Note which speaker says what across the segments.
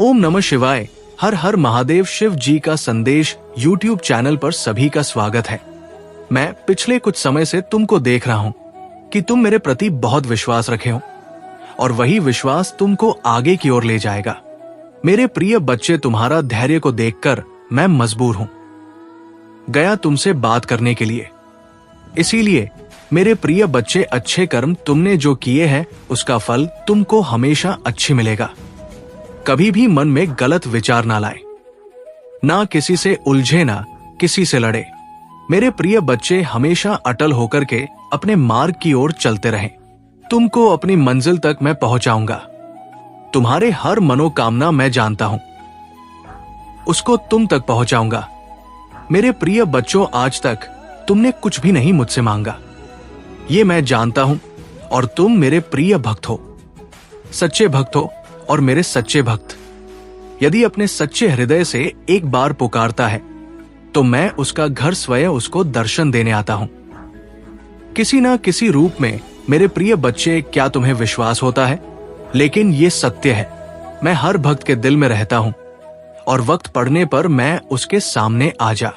Speaker 1: ओम नमः शिवाय। हर हर महादेव। शिव जी का संदेश YouTube चैनल पर सभी का स्वागत है। मैं पिछले कुछ समय से तुमको देख रहा हूँ कि तुम मेरे प्रति बहुत विश्वास रखे हो और वही विश्वास तुमको आगे की ओर ले जाएगा। मेरे प्रिय बच्चे, तुम्हारा धैर्य को देखकर मैं मजबूर हूं गया तुमसे बात करने के लिए। इसीलिए मेरे प्रिय बच्चे, अच्छे कर्म तुमने जो किए हैं उसका फल तुमको हमेशा अच्छी मिलेगा। कभी भी मन में गलत विचार ना लाए, ना किसी से उलझे, ना किसी से लड़े। मेरे प्रिय बच्चे, हमेशा अटल होकर के अपने मार्ग की ओर चलते रहें। तुमको अपनी मंजिल तक मैं पहुंचाऊंगा। तुम्हारे हर मनोकामना मैं जानता हूं, उसको तुम तक पहुंचाऊंगा। मेरे प्रिय बच्चों, आज तक तुमने कुछ भी नहीं मुझसे मांगा, ये मैं जानता हूं। और तुम मेरे प्रिय भक्त हो, सच्चे भक्त हो और मेरे सच्चे भक्त यदि अपने सच्चे हृदय से एक बार पुकारता है तो मैं उसका घर स्वयं उसको दर्शन देने आता हूं, किसी ना किसी रूप में। मेरे प्रिय बच्चे, क्या तुम्हें विश्वास होता है? लेकिन ये सत्य है, मैं हर भक्त के दिल में रहता हूं और वक्त पड़ने पर मैं उसके सामने आ जा।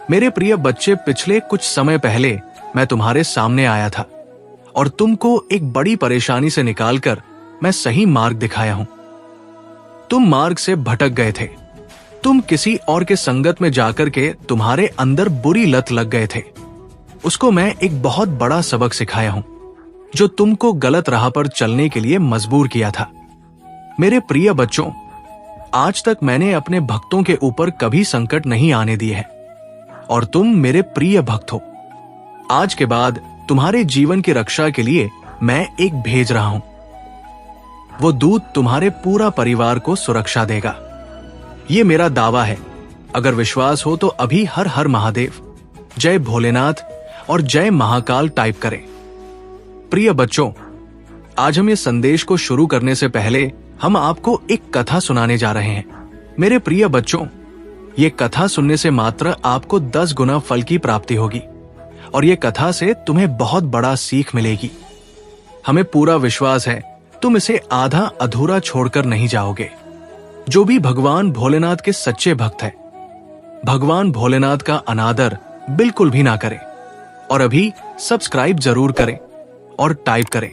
Speaker 1: मेरे प्रिय बच्चे, पिछले कुछ समय पहले मैं तुम्हारे सामने आया था और तुमको एक बड़ी परेशानी से निकालकर मैं सही मार्ग दिखाया हूं। तुम मार्ग से भटक गए थे, तुम किसी और के संगत में जाकर के तुम्हारे अंदर बुरी लत लग गए थे। उसको मैं एक बहुत बड़ा सबक सिखाया हूं जो तुमको गलत राह पर चलने के लिए मजबूर किया था। मेरे प्रिय बच्चों, आज तक मैंने अपने भक्तों के ऊपर कभी संकट नहीं आने दिए हैं और तुम मेरे प्रिय भक्त हो। आज के बाद तुम्हारे जीवन की रक्षा के लिए मैं एक भेज रहा हूं। वो दूत तुम्हारे पूरा परिवार को सुरक्षा देगा, ये मेरा दावा है। अगर विश्वास हो तो अभी हर हर महादेव, जय भोलेनाथ और जय महाकाल टाइप करें। प्रिय बच्चों, आज हम ये संदेश को शुरू करने से पहले हम आपको एक कथा सुनाने जा रहे हैं। मेरे प्रिय बच्चों, ये कथा सुनने से मात्र आपको 10 गुना फल की प्राप्ति होगी और ये कथा से तुम्हें बहुत बड़ा सीख मिलेगी। हमें पूरा विश्वास है तुम इसे आधा अधूरा छोड़कर नहीं जाओगे। जो भी भगवान भोलेनाथ के सच्चे भक्त है, भगवान भोलेनाथ का अनादर बिल्कुल भी ना करें और अभी सब्सक्राइब जरूर करें और टाइप करें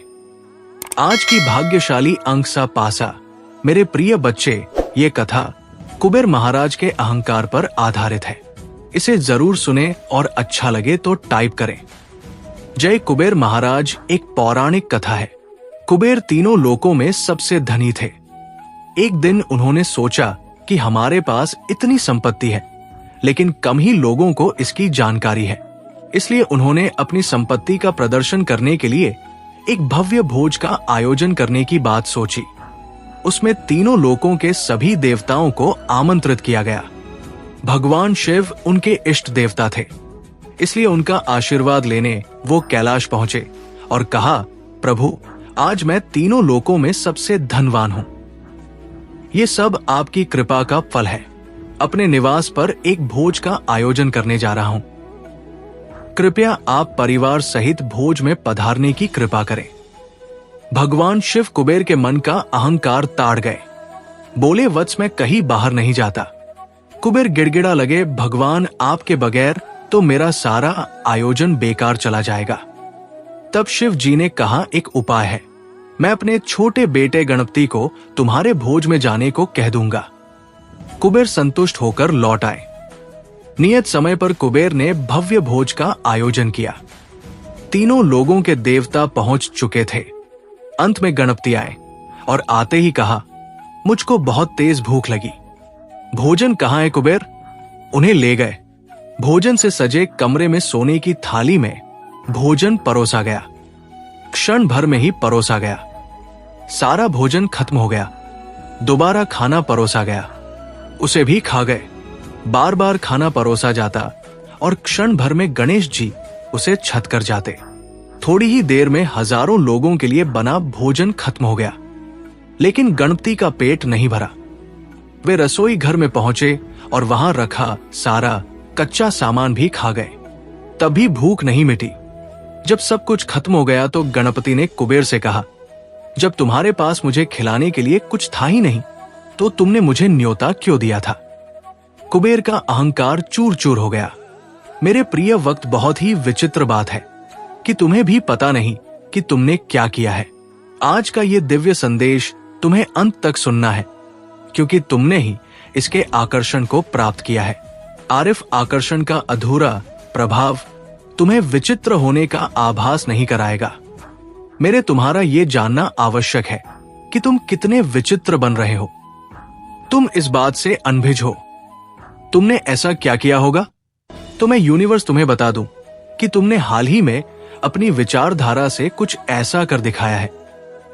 Speaker 1: आज की भाग्यशाली अंक सा पासा। मेरे प्रिय बच्चे, ये कथा कुबेर महाराज के अहंकार पर आधारित है। इसे जरूर सुने और अच्छा लगे तो टाइप करें। जय कुबेर महाराज एक पौराणिक कथा है। कुबेर तीनों लोकों में सबसे धनी थे। एक दिन उन्होंने सोचा कि हमारे पास इतनी संपत्ति है लेकिन कम ही लोगों को इसकी जानकारी है, इसलिए उन्होंने अपनी संपत्ति का प्रदर्शन करने के लिए एक भव्य भोज का आयोजन करने की बात सोची। उसमें तीनों लोकों के सभी देवताओं को आमंत्रित किया गया। भगवान शिव उनके इष्ट देवता थे, इसलिए उनका आशीर्वाद लेने वो कैलाश पहुंचे और कहा, प्रभु, आज मैं तीनों लोकों में सबसे धनवान हूं। ये सब आपकी कृपा का फल है। अपने निवास पर एक भोज का आयोजन करने जा रहा हूं। कृपया आप परिवार सहित भोज में पधारने की कृपा करें। भगवान शिव कुबेर के मन का अहंकार ताड़ गए। बोले, वत्स, मैं कहीं बाहर नहीं जाता। कुबेर गिड़गिड़ा लगे, भगवान, आपके बगैर तो मेरा सारा आयोजन बेकार चला जाएगा। तब शिव जी ने कहा, एक उपाय है। मैं अपने छोटे बेटे गणपति को तुम्हारे भोज में जाने को कह दूंगा। कुबेर संतुष्ट होकर लौट आए। नियत समय पर कुबेर ने भव्य भोज का आयोजन किया। तीनों लोगों के देवता पहुंच चुके थे। अंत में गणपति आए और आते ही कहा, मुझको बहुत तेज भूख लगी। भोजन कहाँ है कुबेर? उन्हें ले गए। भोजन से सजे कमरे में सोने की थाली में भोजन परोसा गया। क्षण भर में ही परोसा गया। सारा भोजन खत्म हो गया। दोबारा खाना परोसा गया, उसे भी खा गए। बार बार खाना परोसा जाता और क्षण भर में गणेश जी उसे छत कर जाते। थोड़ी ही देर में हजारों लोगों के लिए बना भोजन खत्म हो गया, लेकिन गणपति का पेट नहीं भरा। वे रसोई घर में पहुंचे और वहां रखा सारा कच्चा सामान भी खा गए, तब भी भूख नहीं मिटी। जब सब कुछ खत्म हो गया तो गणपति ने कुबेर से कहा, जब तुम्हारे पास मुझे खिलाने के लिए कुछ था ही नहीं तो तुमने मुझे न्योता क्यों दिया था? कुबेर का अहंकार चूर चूर हो गया। मेरे प्रिय वक्त, बहुत ही विचित्र बात है कि तुम्हें भी पता नहीं कि तुमने क्या किया है। आज का ये दिव्य संदेश तुम्हें अंत तक सुनना है, क्योंकि तुमने ही इसके आकर्षण को प्राप्त किया है। आरिफ आकर्षण का अधूरा प्रभाव तुम्हें विचित्र होने का आभास नहीं कराएगा। मेरे तुम्हारा ये जानना आवश्यक है कि तुम कितने विचित्र बन रहे हो। तुम इस बात से अनभिज हो। तुमने ऐसा क्या किया होगा? तो मैं यूनिवर्स तुम्हें बता दूं कि तुमने हाल ही में अपनी विचारधारा से कुछ ऐसा कर दिखाया है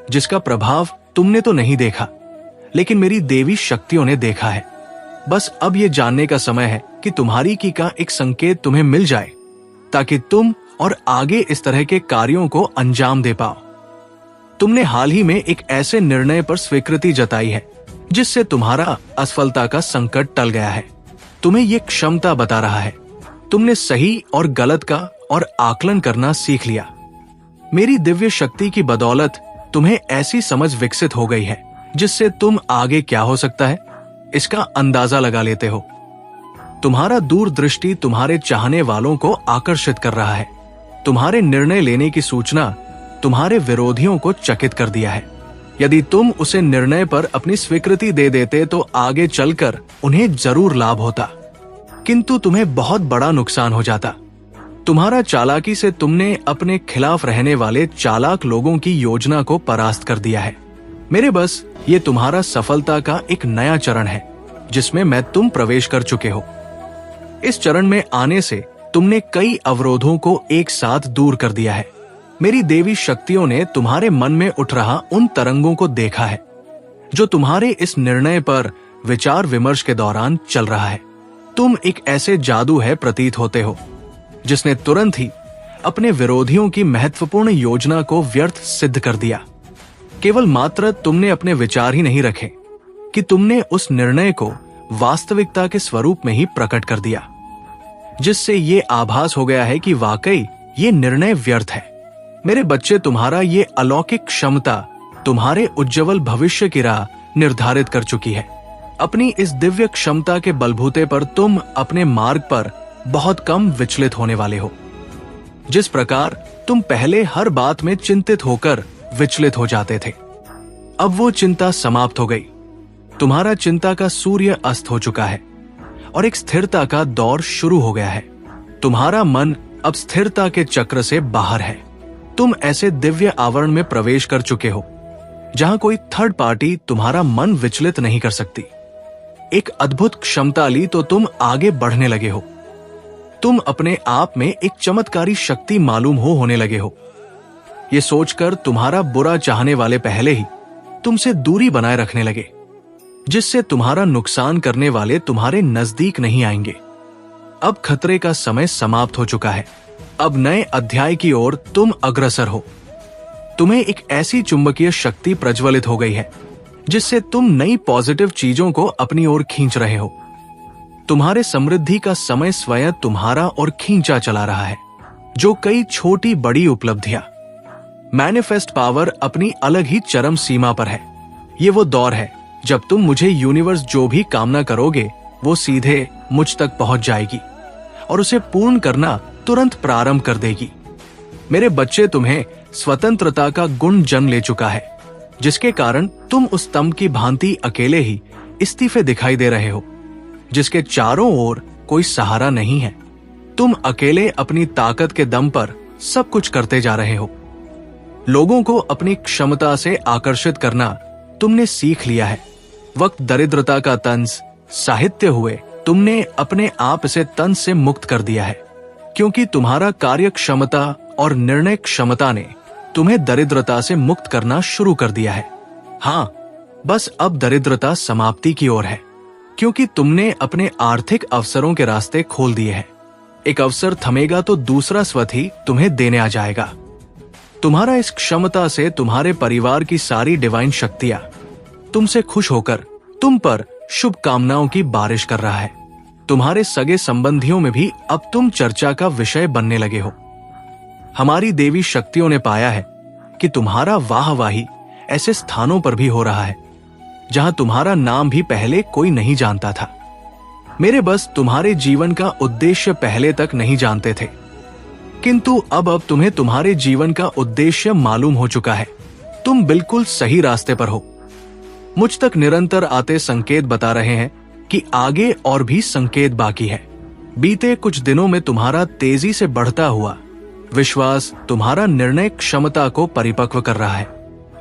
Speaker 1: जिसका प्रभाव तुमने तो नहीं देखा, लेकिन मेरी देवी शक्तियों ने देखा है। बस अब यह जानने का समय है कि तुम्हारी की का एक संकेत तुम्हें मिल जाए, ताकि तुम और आगे इस तरह के कार्यों को अंजाम दे पाओ। तुमने हाल ही में एक ऐसे निर्णय पर स्वीकृति जताई है जिससे तुम्हारा असफलता का संकट टल गया है। तुम्हें यह क्षमता बता रहा है। तुमने सही और गलत का और आकलन करना सीख लिया। मेरी दिव्य शक्ति की बदौलत तुम्हें ऐसी समझ विकसित हो गई है जिससे तुम आगे क्या हो सकता है इसका अंदाजा लगा लेते हो। तुम्हारा दूरदृष्टि तुम्हारे चाहने वालों को आकर्षित कर रहा है। तुम्हारे निर्णय लेने की सूचना तुम्हारे विरोधियों को चकित कर दिया है। यदि तुम उसे निर्णय पर अपनी स्वीकृति दे देते तो आगे चलकर उन्हें जरूर लाभ होता, किंतु तुम्हें बहुत बड़ा नुकसान हो जाता। तुम्हारा चालाकी से तुमने अपने खिलाफ रहने वाले चालाक लोगों की योजना को परास्त कर दिया है। मेरे बस ये तुम्हारा सफलता का एक नया चरण है जिसमें मैं तुम प्रवेश कर चुके हो। इस चरण में आने से तुमने कई अवरोधों को एक साथ दूर कर दिया है। मेरी देवी शक्तियों ने तुम्हारे मन में उठ रहा उन तरंगों को देखा है जो तुम्हारे इस निर्णय पर विचार विमर्श के दौरान चल रहा है। तुम एक ऐसे जादू है प्रतीत होते हो जिसने तुरंत ही अपने विरोधियों की महत्वपूर्ण योजना को व्यर्थ सिद्ध कर दिया। केवल मात्र तुमने अपने विचार ही नहीं रखे कि तुमने उस निर्णय को वास्तविकता के स्वरूप में ही प्रकट कर दिया, जिससे ये आभास हो गया है कि वाकई ये निर्णय व्यर्थ है। मेरे बच्चे, तुम्हारा ये अलौकिक क्षमता तुम्हारे उज्जवल भविष्य की राह निर्धारित कर चुकी है। अपनी इस दिव्य क्षमता के बलबूते पर तुम अपने मार्ग पर बहुत कम विचलित होने वाले हो। जिस प्रकार तुम पहले हर बात में चिंतित होकर विचलित हो जाते थे, अब वो चिंता समाप्त हो गई। तुम्हारा चिंता का सूर्य अस्त हो चुका है और एक स्थिरता का दौर शुरू हो गया है। तुम्हारा मन अब स्थिरता के चक्र से बाहर है। तुम ऐसे दिव्य आवरण में प्रवेश कर चुके हो जहां कोई थर्ड पार्टी तुम्हारा मन विचलित नहीं कर सकती। एक अद्भुत क्षमता ली तो तुम आगे बढ़ने लगे हो। तुम अपने आप में एक चमत्कारी शक्ति मालूम होने लगे हो। ये सोचकर तुम्हारा बुरा चाहने वाले पहले ही तुमसे दूरी बनाए रखने लगे, जिससे तुम्हारा नुकसान करने वाले तुम्हारे नजदीक नहीं आएंगे। अब खतरे का समय समाप्त हो चुका है। अब नए अध्याय की ओर तुम अग्रसर हो। तुम्हें एक ऐसी चुंबकीय शक्ति प्रज्वलित हो गई है जिससे तुम नई पॉजिटिव चीजों को अपनी ओर खींच रहे हो। तुम्हारे समृद्धि का समय स्वयं तुम्हारा और खींचा चला रहा है। जो कई छोटी बड़ी उपलब्धियां, मैनिफेस्ट पावर अपनी अलग ही चरम सीमा पर है। ये वो दौर है जब तुम मुझे यूनिवर्स जो भी कामना करोगे वो सीधे मुझ तक पहुंच जाएगी और उसे पूर्ण करना तुरंत प्रारंभ कर देगी। मेरे बच्चे, तुम्हें स्वतंत्रता का गुण जन्म ले चुका है, जिसके कारण तुम उस स्तंभ की भांति अकेले ही इस्तीफे दिखाई दे रहे हो, जिसके चारों ओर कोई सहारा नहीं है। तुम अकेले अपनी ताकत के दम पर सब कुछ करते जा रहे हो। लोगों को अपनी क्षमता से आकर्षित करना तुमने सीख लिया है। वक्त दरिद्रता का तंज साहित्य हुए तुमने अपने आप से तंज से मुक्त कर दिया है, क्योंकि तुम्हारा कार्य क्षमता और निर्णय क्षमता ने तुम्हें दरिद्रता से मुक्त करना शुरू कर दिया है। हाँ, बस अब दरिद्रता समाप्ति की ओर है, क्योंकि तुमने अपने आर्थिक अवसरों के रास्ते खोल दिए हैं। एक अवसर थमेगा तो दूसरा स्वत ही तुम्हें देने आ जाएगा। तुम्हारा इस क्षमता से तुम्हारे परिवार की सारी डिवाइन शक्तियां तुमसे खुश होकर तुम पर शुभ कामनाओं की बारिश कर रहा है। तुम्हारे सगे संबंधियों में भी अब तुम चर्चा का विषय बनने लगे हो। हमारी देवी शक्तियों ने पाया है कि तुम्हारा वाहवाही ऐसे स्थानों पर भी हो रहा है जहां तुम्हारा नाम भी पहले कोई नहीं जानता था। मेरे बस तुम्हारे जीवन का उद्देश्य पहले तक नहीं जानते थे, किंतु अब तुम्हें तुम्हारे जीवन का उद्देश्य मालूम हो चुका है। तुम बिल्कुल सही रास्ते पर हो। मुझ तक निरंतर आते संकेत बता रहे हैं कि आगे और भी संकेत बाकी है। बीते कुछ दिनों में तुम्हारा तेजी से बढ़ता हुआ विश्वास तुम्हारा निर्णय क्षमता को परिपक्व कर रहा है।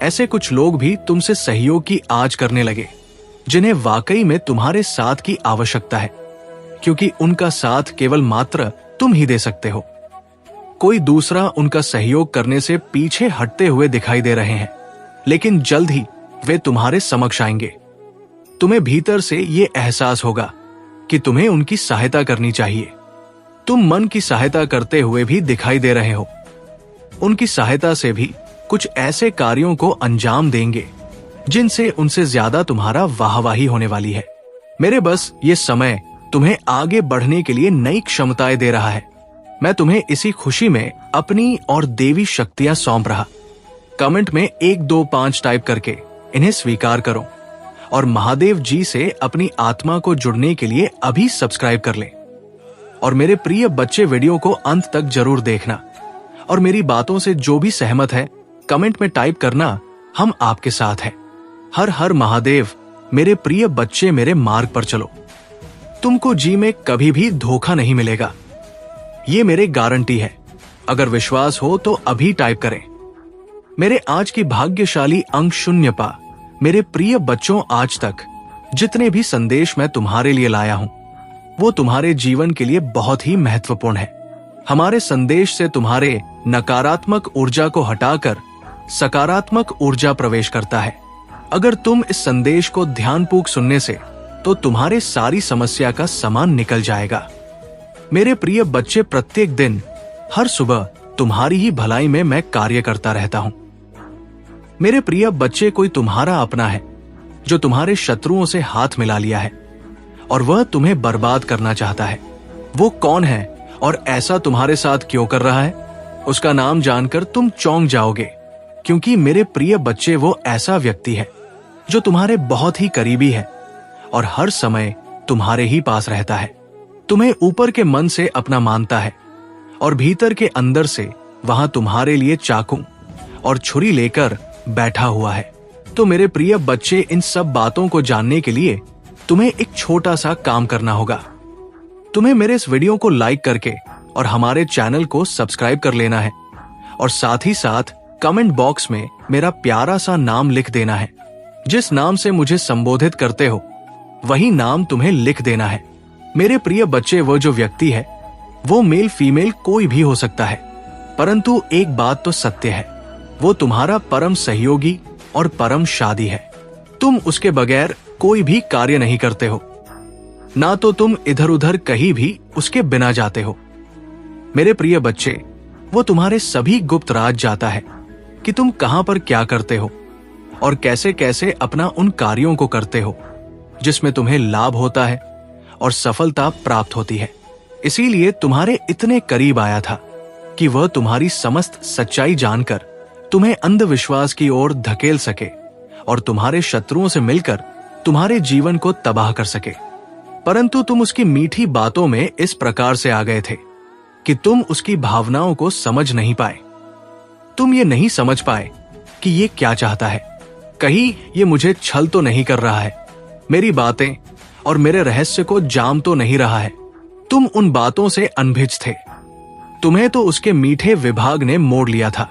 Speaker 1: ऐसे कुछ लोग भी तुमसे सहयोग की आस करने लगे, जिन्हें वाकई में तुम्हारे साथ की आवश्यकता है, क्योंकि उनका साथ केवल मात्र तुम ही दे सकते हो। कोई दूसरा उनका सहयोग करने से पीछे हटते हुए दिखाई दे रहे हैं, लेकिन जल्द ही वे तुम्हारे समक्ष आएंगे। तुम्हें भीतर से ये एहसास होगा कि तुम्हें उनकी सहायता करनी चाहिए। तुम मन की सहायता करते हुए भी दिखाई दे रहे हो। उनकी सहायता से भी कुछ ऐसे कार्यों को अंजाम देंगे जिनसे उनसे ज्यादा तुम्हारा वाहवाही होने वाली है। मेरे बस ये समय तुम्हें आगे बढ़ने के लिए नई क्षमताएं दे रहा है। मैं तुम्हें इसी खुशी में अपनी और देवी शक्तियां सौंप रहा। कमेंट में 1 2 5 टाइप करके इन्हें स्वीकार करो और महादेव जी से अपनी आत्मा को जुड़ने के लिए अभी सब्सक्राइब कर लें। और मेरे प्रिय बच्चे, वीडियो को अंत तक जरूर देखना और मेरी बातों से जो भी सहमत है कमेंट में टाइप करना। हम आपके साथ हैं। हर हर महादेव। मेरे प्रिय बच्चे, मेरे मार्ग पर चलो। तुमको जी में कभी भी धोखा नहीं मिलेगा, ये मेरे गारंटी है। अगर विश्वास हो तो अभी टाइप करें। मेरे आज की भाग्यशाली अंक 0 पा। मेरे प्रिय बच्चों, आज तक जितने भी संदेश मैं तुम्हारे लिए लाया हूं, वो तुम्हारे जीवन के लिए बहुत ही महत्वपूर्ण है। हमारे संदेश से तुम्हारे नकारात्मक ऊर्जा को हटाकर सकारात्मक ऊर्जा प्रवेश करता है। अगर तुम इस संदेश को ध्यानपूर्वक सुनने से तो तुम्हारे सारी समस्या का सामान निकल जाएगा। मेरे प्रिय बच्चे, प्रत्येक दिन हर सुबह तुम्हारी ही भलाई में मैं कार्य करता रहता हूं। मेरे प्रिय बच्चे, कोई तुम्हारा अपना है जो तुम्हारे शत्रुओं से हाथ मिला लिया है और वह तुम्हें बर्बाद करना चाहता है। वो कौन है और ऐसा तुम्हारे साथ क्यों कर रहा है, उसका नाम जानकर तुम चौंक जाओगे, क्योंकि मेरे प्रिय बच्चे, वो ऐसा व्यक्ति है जो तुम्हारे बहुत ही करीबी है और हर समय तुम्हारे ही पास रहता है। तुम्हें ऊपर के मन से अपना मानता है और भीतर के अंदर से वहां तुम्हारे लिए चाकू और छुरी लेकर बैठा हुआ है। तो मेरे प्रिय बच्चे, इन सब बातों को जानने के लिए तुम्हें एक छोटा सा काम करना होगा। तुम्हें मेरे इस वीडियो को लाइक करके और हमारे चैनल को सब्सक्राइब कर लेना है और साथ ही साथ कमेंट बॉक्स में मेरा प्यारा सा नाम लिख देना है। जिस नाम से मुझे संबोधित करते हो वही नाम तुम्हें लिख देना है। मेरे प्रिय बच्चे, वो जो व्यक्ति है वो मेल फीमेल कोई भी हो सकता है, परंतु एक बात तो सत्य है, वो तुम्हारा परम सहयोगी और परम शादी है। तुम उसके बगैर कोई भी कार्य नहीं करते हो, ना तो तुम इधर उधर कहीं भी उसके बिना जाते हो। मेरे प्रिय बच्चे, वो तुम्हारे सभी गुप्त राज जाता है कि तुम कहां पर क्या करते हो और कैसे कैसे अपना उन कार्यों को करते हो जिसमें तुम्हें लाभ होता है और सफलता प्राप्त होती है। इसीलिए तुम्हारे इतने करीब आया था कि वह तुम्हारी समस्त सच्चाई जानकर तुम्हें अंधविश्वास की ओर धकेल सके और तुम्हारे शत्रुओं से मिलकर तुम्हारे जीवन को तबाह कर सके। परंतु तुम उसकी मीठी बातों में इस प्रकार से आ गए थे कि तुम उसकी भावनाओं को समझ नहीं पाए। तुम ये नहीं समझ पाए कि ये क्या चाहता है, कहीं ये मुझे छल तो नहीं कर रहा है, मेरी बातें और मेरे रहस्य को जाम तो नहीं रहा है। तुम उन बातों से अनभिज्ञ थे। तुम्हें तो उसके मीठे विभाग ने मोड़ लिया था।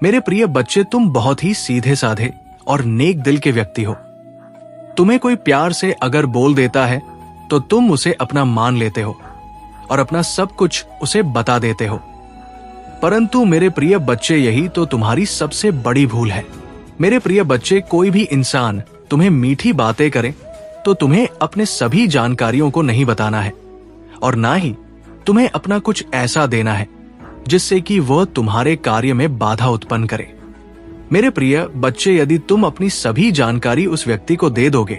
Speaker 1: मेरे प्रिय बच्चे, तुम बहुत ही सीधे साधे और नेक दिल के व्यक्ति हो। तुम्हें कोई प्यार से अगर बोल देता है तो तुम उसे अपना मान लेते हो और अपना सब कुछ उसे बता देते हो। परंतु मेरे प्रिय बच्चे, यही तो तुम्हारी सबसे बड़ी भूल है। मेरे प्रिय बच्चे, कोई भी इंसान तुम्हें मीठी बातें करे तो तुम्हें अपने सभी जानकारियों को नहीं बताना है और ना ही तुम्हें अपना कुछ ऐसा देना है जिससे कि वह तुम्हारे कार्य में बाधा उत्पन्न करे। मेरे प्रिय बच्चे, यदि तुम अपनी सभी जानकारी उस व्यक्ति को दे दोगे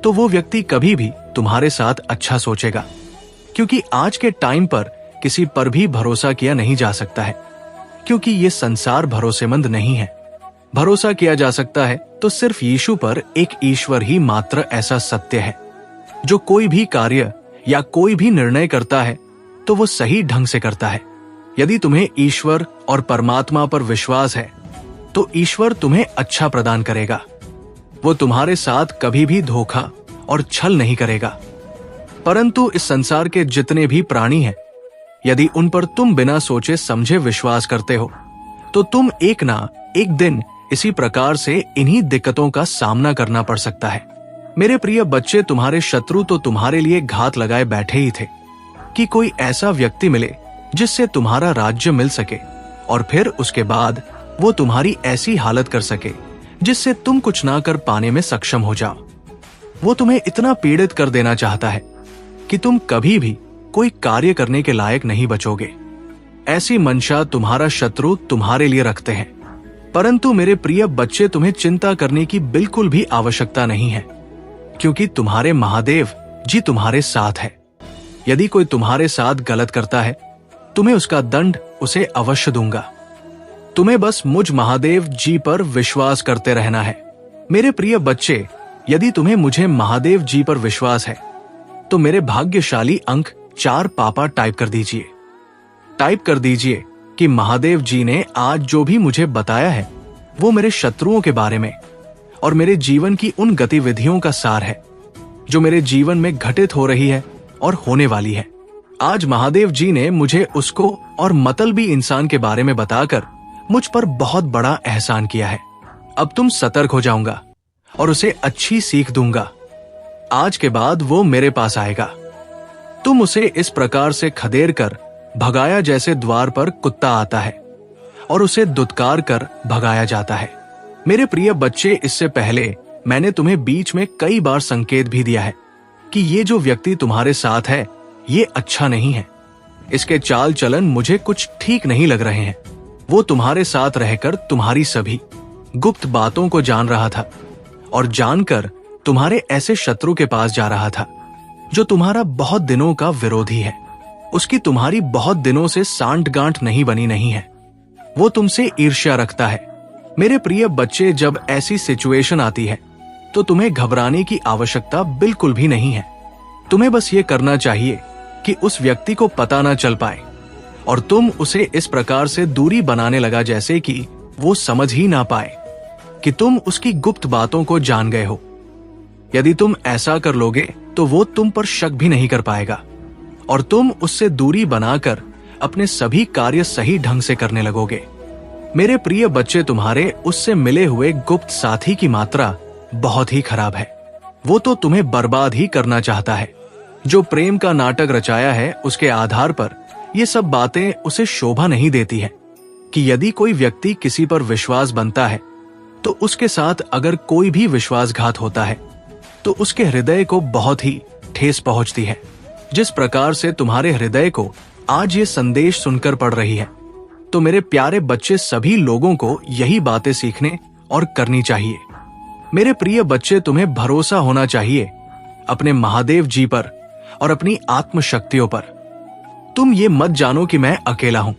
Speaker 1: तो वो व्यक्ति कभी भी तुम्हारे साथ अच्छा सोचेगा, क्योंकि आज के टाइम पर किसी पर भी भरोसा किया नहीं जा सकता है, क्योंकि ये संसार भरोसेमंद नहीं है। भरोसा किया जा सकता है तो सिर्फ यीशु पर एक ईश्वर ही मात्र ऐसा सत्य है जो कोई भी कार्य या कोई भी निर्णय करता है तो वो सही ढंग से करता है। यदि तुम्हें ईश्वर और परमात्मा पर विश्वास है तो ईश्वर तुम्हें अच्छा प्रदान करेगा। वो तुम्हारे साथ कभी भी धोखा और छल नहीं करेगा। परंतु इस संसार के जितने भी प्राणी हैं, यदि उन पर तुम बिना सोचे समझे विश्वास करते हो तो तुम एक ना एक दिन इसी प्रकार से इन्हीं दिक्कतों का सामना करना पड़ सकता है। मेरे प्रिय बच्चे, तुम्हारे शत्रु तो तुम्हारे लिए घात लगाए बैठे ही थे कि कोई ऐसा व्यक्ति मिले जिससे तुम्हारा राज्य मिल सके और फिर उसके बाद वो तुम्हारी ऐसी हालत कर सके जिससे तुम कुछ ना कर पाने में सक्षम हो जाओ। वो तुम्हें इतना पीड़ित कर देना चाहता है कि तुम कभी भी कोई कार्य करने के लायक नहीं बचोगे। ऐसी मंशा तुम्हारा शत्रु तुम्हारे लिए रखते हैं। परंतु मेरे प्रिय बच्चे, तुम्हें चिंता करने की बिल्कुल भी आवश्यकता नहीं है, क्योंकि तुम्हारे महादेव जी तुम्हारे साथ है। यदि कोई तुम्हारे साथ गलत करता है, तुम्हें उसका दंड उसे अवश्य दूंगा। तुम्हें बस मुझ महादेव जी पर विश्वास करते रहना है। मेरे प्रिय बच्चे, यदि तुम्हें मुझे महादेव जी पर विश्वास है तो मेरे भाग्यशाली अंक 4 पापा टाइप कर दीजिए। टाइप कर दीजिए कि महादेव जी ने आज जो भी मुझे बताया है वो मेरे शत्रुओं के बारे में और मेरे जीवन की उन गतिविधियों का सार है जो मेरे जीवन में घटित हो रही है और होने वाली है। आज महादेव जी ने मुझे उसको और मतलबी इंसान के बारे में बताकर मुझ पर बहुत बड़ा एहसान किया है। अब तुम सतर्क हो जाऊंगा और उसे अच्छी सीख दूंगा। आज के बाद वो मेरे पास आएगा। तुम उसे इस प्रकार से खदेड़ कर भगाया जैसे द्वार पर कुत्ता आता है और उसे दुत्कार कर भगाया जाता है। मेरे प्रिय बच्चे, इससे पहले मैंने तुम्हें बीच में कई बार संकेत भी दिया है कि ये जो व्यक्ति तुम्हारे साथ है ये अच्छा नहीं है। इसके चाल चलन मुझे कुछ ठीक नहीं लग रहे हैं। वो तुम्हारे साथ रहकर तुम्हारी सभी गुप्त बातों को जान रहा था और जानकर तुम्हारे ऐसे शत्रु के पास जा रहा था जो तुम्हारा बहुत दिनों का विरोधी है। उसकी तुम्हारी बहुत दिनों से सांठ-गांठ नहीं बनी नहीं है। वो तुमसे ईर्ष्या रखता है। मेरे प्रिय बच्चे, जब ऐसी सिचुएशन आती है तो तुम्हें घबराने की आवश्यकता बिल्कुल भी नहीं है। तुम्हें बस ये करना चाहिए कि उस व्यक्ति को पता ना चल पाए और तुम उसे इस प्रकार से दूरी बनाने लगा जैसे कि वो समझ ही ना पाए कि तुम उसकी गुप्त बातों को जान गए हो। यदि तुम ऐसा कर लोगे तो वो तुम पर शक भी नहीं कर पाएगा और तुम उससे दूरी बनाकर अपने सभी कार्य सही ढंग से करने लगोगे। मेरे प्रिय बच्चे, तुम्हारे उससे मिले हुए गुप्त साथी की मात्रा बहुत ही खराब है। वो तो तुम्हें बर्बाद ही करना चाहता है। जो प्रेम का नाटक रचाया है उसके आधार पर ये सब बातें उसे शोभा नहीं देती है कि यदि कोई व्यक्ति किसी पर विश्वास बनता है तो उसके साथ अगर कोई भी विश्वासघात होता है तो उसके हृदय को बहुत ही ठेस पहुंचती है। जिस प्रकार से तुम्हारे हृदय को आज ये संदेश सुनकर पड़ रही है, तो मेरे प्यारे बच्चे, सभी लोगों को यही बातें सीखने और करनी चाहिए। मेरे प्रिय बच्चे, तुम्हें भरोसा होना चाहिए अपने महादेव जी पर और अपनी आत्मशक्तियों पर। तुम ये मत जानो कि मैं अकेला हूं।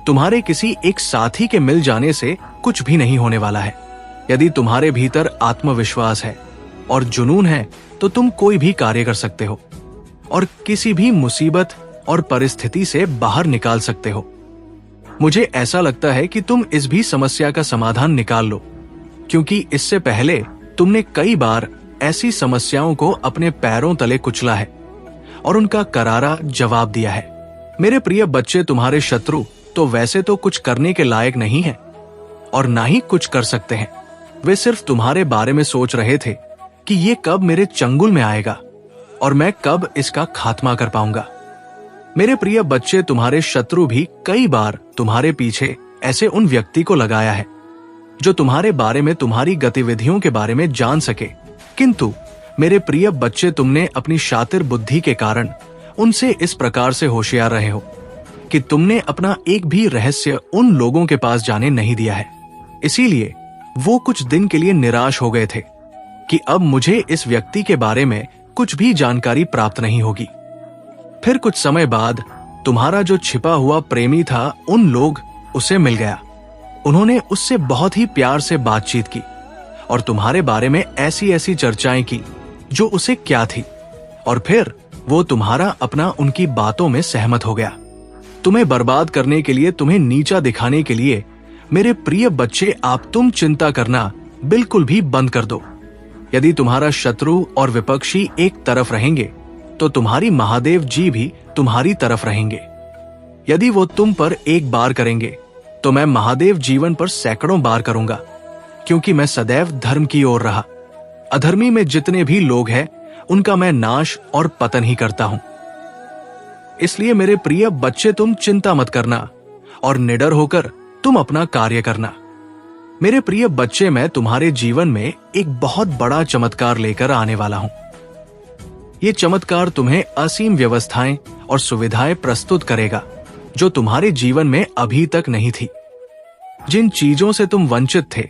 Speaker 1: तुम्हारे किसी एक साथी के मिल जाने से कुछ भी नहीं होने वाला है। यदि तुम्हारे भीतर आत्मविश्वास है और जुनून है तो तुम कोई भी कार्य कर सकते हो और किसी भी मुसीबत और परिस्थिति से बाहर निकाल सकते हो। मुझे ऐसा लगता है कि तुम इस भी समस्या का समाधान निकाल लो, क्योंकि इससे पहले तुमने कई बार ऐसी समस्याओं को अपने पैरों तले कुचला है और उनका करारा जवाब दिया है। मेरे प्रिय बच्चे, तुम्हारे शत्रु तो वैसे तो कुछ करने के लायक नहीं है और ना ही कुछ कर सकते हैं। वे सिर्फ तुम्हारे बारे में सोच रहे थे कि ये कब मेरे चंगुल में आएगा और मैं कब इसका खात्मा कर पाऊंगा। मेरे प्रिय बच्चे, तुम्हारे शत्रु भी कई बार तुम्हारे पीछे ऐसे उन व्यक्ति को लगाया है जो तुम्हारे बारे में, तुम्हारी गतिविधियों के बारे में जान सके, किंतु मेरे प्रिय बच्चे, तुमने अपनी शातिर बुद्धि के कारण उनसे इस प्रकार से होशियार रहे हो कि तुमने अपना एक भी रहस्य उन लोगों के पास जाने नहीं दिया है। इसीलिए वो कुछ दिन के लिए निराश हो गए थे कि अब मुझे इस व्यक्ति के बारे में कुछ भी जानकारी प्राप्त नहीं होगी। फिर कुछ समय बाद तुम्हारा जो छिपा हुआ प्रेमी था, उन लोग उसे मिल गया उन्होंने उससे बहुत ही प्यार से बातचीत की और तुम्हारे बारे में ऐसी ऐसी चर्चाएं की जो उसे क्या थी, और फिर वो तुम्हारा अपना उनकी बातों में सहमत हो गया। तुम्हें बर्बाद करने के लिए, तुम्हें नीचा दिखाने के लिए मेरे प्रिय बच्चे, आप तुम चिंता करना बिल्कुल भी बंद कर दो। यदि तुम्हारा शत्रु और विपक्षी एक तरफ रहेंगे तो तुम्हारी महादेव जी भी तुम्हारी तरफ रहेंगे। यदि वो तुम पर एक बार करेंगे तो मैं महादेव जीवन पर सैकड़ों बार करूंगा, क्योंकि मैं सदैव धर्म की ओर रहा। अधर्मी में जितने भी लोग हैं उनका मैं नाश और पतन ही करता हूं। इसलिए मेरे प्रिय बच्चे, तुम चिंता मत करना और निडर होकर तुम अपना कार्य करना। मेरे प्रिय बच्चे, मैं तुम्हारे जीवन में एक बहुत बड़ा चमत्कार लेकर आने वाला हूं। ये चमत्कार तुम्हें असीम व्यवस्थाएं और सुविधाएं प्रस्तुत करेगा जो तुम्हारे जीवन में अभी तक नहीं थी। जिन चीजों से तुम वंचित थे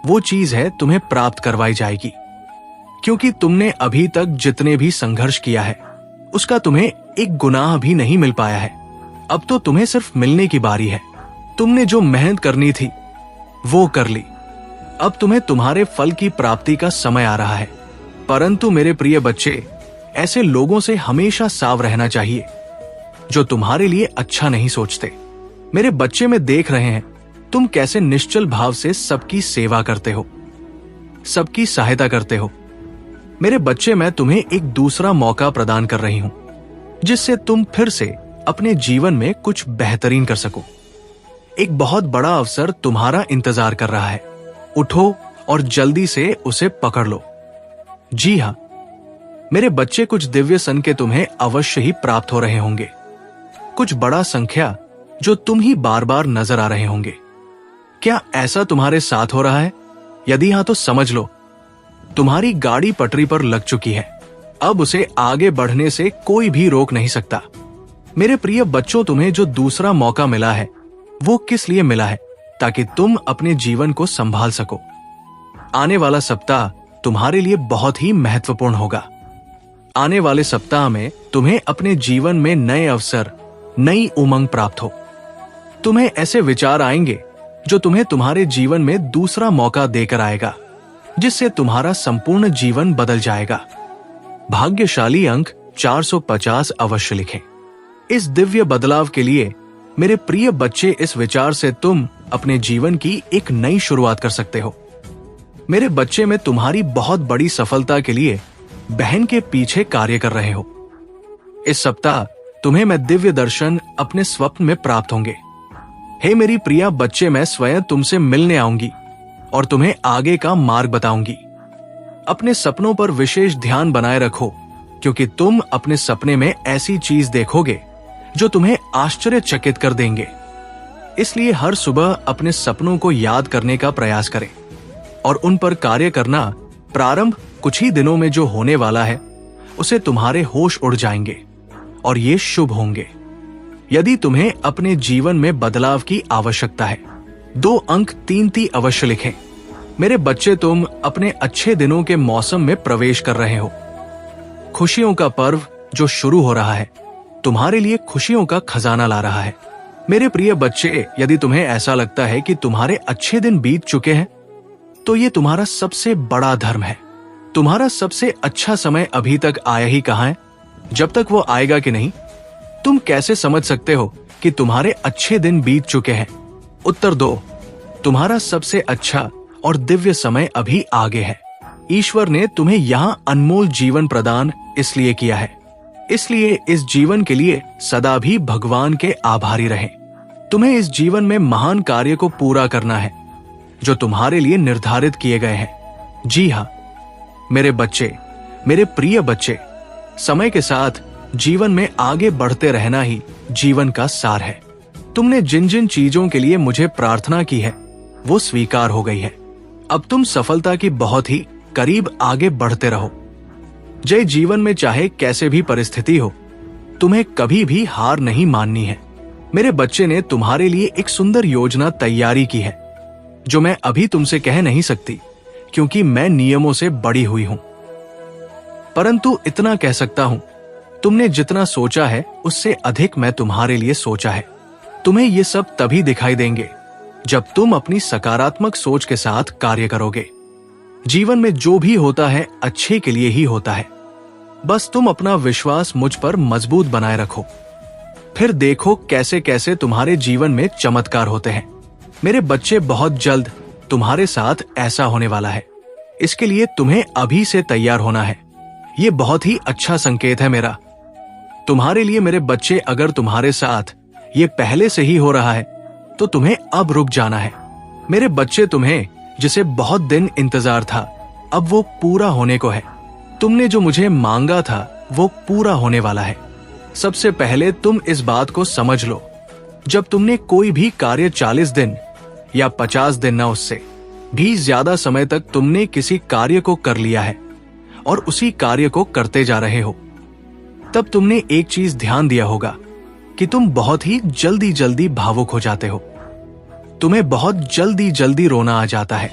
Speaker 1: वो चीज है तुम्हें प्राप्त करवाई जाएगी, क्योंकि तुमने अभी तक जितने भी संघर्ष किया है उसका तुम्हें एक गुनाह भी नहीं मिल पाया है। अब तो तुम्हें सिर्फ मिलने की बारी है। तुमने जो मेहनत करनी थी वो कर ली। अब तुम्हें तुम्हारे फल की प्राप्ति का समय आ रहा है। परंतु मेरे प्रिय बच्चे, ऐसे लोगों से हमेशा सावधान रहना चाहिए जो तुम्हारे लिए अच्छा नहीं सोचते। मेरे बच्चे, में देख रहे हैं तुम कैसे निश्चल भाव से सबकी सेवा करते हो, सबकी सहायता करते हो। मेरे बच्चे, मैं तुम्हें एक दूसरा मौका प्रदान कर रही हूं जिससे तुम फिर से अपने जीवन में कुछ बेहतरीन कर सको। एक बहुत बड़ा अवसर तुम्हारा इंतजार कर रहा है। उठो और जल्दी से उसे पकड़ लो। जी हां मेरे बच्चे, कुछ दिव्य संकेत तुम्हें अवश्य ही प्राप्त हो रहे होंगे। कुछ बड़ा संख्या जो तुम ही बार बार नजर आ रहे होंगे। क्या ऐसा तुम्हारे साथ हो रहा है? यदि हां तो समझ लो तुम्हारी गाड़ी पटरी पर लग चुकी है। अब उसे आगे बढ़ने से कोई भी रोक नहीं सकता। मेरे प्रिय बच्चों, तुम्हें जो दूसरा मौका मिला है वो किस लिए मिला है? ताकि तुम अपने जीवन को संभाल सको। आने वाला सप्ताह तुम्हारे लिए बहुत ही महत्वपूर्ण होगा। आने वाले सप्ताह में तुम्हें अपने जीवन में नए अवसर, नई उमंग प्राप्त हो। तुम्हें ऐसे विचार आएंगे जो तुम्हें तुम्हारे जीवन में दूसरा मौका देकर आएगा, जिससे तुम्हारा संपूर्ण जीवन बदल जाएगा। भाग्यशाली अंक 450 अवश्य लिखें। इस दिव्य बदलाव के लिए मेरे प्रिय बच्चे, इस विचार से तुम अपने जीवन की एक नई शुरुआत कर सकते हो। मेरे बच्चे, में तुम्हारी बहुत बड़ी सफलता के लिए बहन के पीछे कार्य कर रहे हो। इस सप्ताह तुम्हें मैं दिव्य दर्शन अपने स्वप्न में प्राप्त होंगे। हे मेरी प्रिया बच्चे, मैं स्वयं तुमसे मिलने आऊंगी और तुम्हें आगे का मार्ग बताऊंगी। अपने सपनों पर विशेष ध्यान बनाए रखो, क्योंकि तुम अपने सपने में ऐसी चीज देखोगे जो तुम्हें आश्चर्यचकित कर देंगे। इसलिए हर सुबह अपने सपनों को याद करने का प्रयास करें और उन पर कार्य करना। प्रारंभ कुछ ही दिनों में जो होने वाला है उसे तुम्हारे होश उड़ जाएंगे और ये शुभ होंगे। यदि तुम्हें अपने जीवन में बदलाव की आवश्यकता है, 2 अंक 3 अवश्य लिखें। मेरे बच्चे, तुम अपने अच्छे दिनों के मौसम में प्रवेश कर रहे हो। खुशियों का पर्व जो शुरू हो रहा है तुम्हारे लिए खुशियों का खजाना ला रहा है। मेरे प्रिय बच्चे, यदि तुम्हें ऐसा लगता है कि तुम्हारे अच्छे दिन बीत चुके हैं तो ये तुम्हारा सबसे बड़ा धर्म है। तुम्हारा सबसे अच्छा समय अभी तक आया ही कहां है? जब तक वो आएगा कि नहीं, तुम कैसे समझ सकते हो कि तुम्हारे अच्छे दिन बीत चुके हैं? उत्तर दो। तुम्हारा सबसे अच्छा और दिव्य समय अभी आगे है। ईश्वर ने तुम्हें यहाँ अनमोल जीवन प्रदान इसलिए किया है। इसलिए इस जीवन के लिए सदा भी भगवान के आभारी रहें। तुम्हें इस जीवन में महान कार्य को पूरा करना है जो तुम्हारे लिए निर्धारित किए गए हैं। जी हाँ मेरे बच्चे, मेरे प्रिय बच्चे, समय के साथ जीवन में आगे बढ़ते रहना ही जीवन का सार है। तुमने जिन जिन चीजों के लिए मुझे प्रार्थना की है वो स्वीकार हो गई है। अब तुम सफलता की बहुत ही करीब आगे बढ़ते रहो। जय जीवन में चाहे कैसे भी परिस्थिति हो, तुम्हें कभी भी हार नहीं माननी है। मेरे बच्चे ने तुम्हारे लिए एक सुंदर योजना तैयारी की है जो मैं अभी तुमसे कह नहीं सकती, क्योंकि मैं नियमों से बड़ी हुई हूं। परंतु इतना कह सकता हूं, तुमने जितना सोचा है उससे अधिक मैं तुम्हारे लिए सोचा है। तुम्हें ये सब तभी दिखाई देंगे जब तुम अपनी सकारात्मक सोच के साथ कार्य करोगे। जीवन में जो भी होता है अच्छे के लिए ही होता है। बस तुम अपना विश्वास मुझ पर मजबूत बनाए रखो, फिर देखो कैसे कैसे तुम्हारे जीवन में चमत्कार होते हैं। मेरे बच्चे, बहुत जल्द तुम्हारे साथ ऐसा होने वाला है। इसके लिए तुम्हें अभी से तैयार होना है। ये बहुत ही अच्छा संकेत है मेरा तुम्हारे लिए। मेरे बच्चे, अगर तुम्हारे साथ ये पहले से ही हो रहा है तो तुम्हें अब रुक जाना है। मेरे बच्चे, तुम्हें जिसे बहुत दिन इंतजार था, अब वो पूरा होने को है। तुमने जो मुझे मांगा था वो पूरा होने वाला है। सबसे पहले तुम इस बात को समझ लो, जब तुमने कोई भी कार्य 40 दिन या 50 दिन, ना उससे भी ज्यादा समय तक तुमने किसी कार्य को कर लिया है और उसी कार्य को करते जा रहे हो, तब तुमने एक चीज ध्यान दिया होगा कि तुम बहुत ही जल्दी जल्दी भावुक हो जाते हो। तुम्हें बहुत जल्दी जल्दी रोना आ जाता है।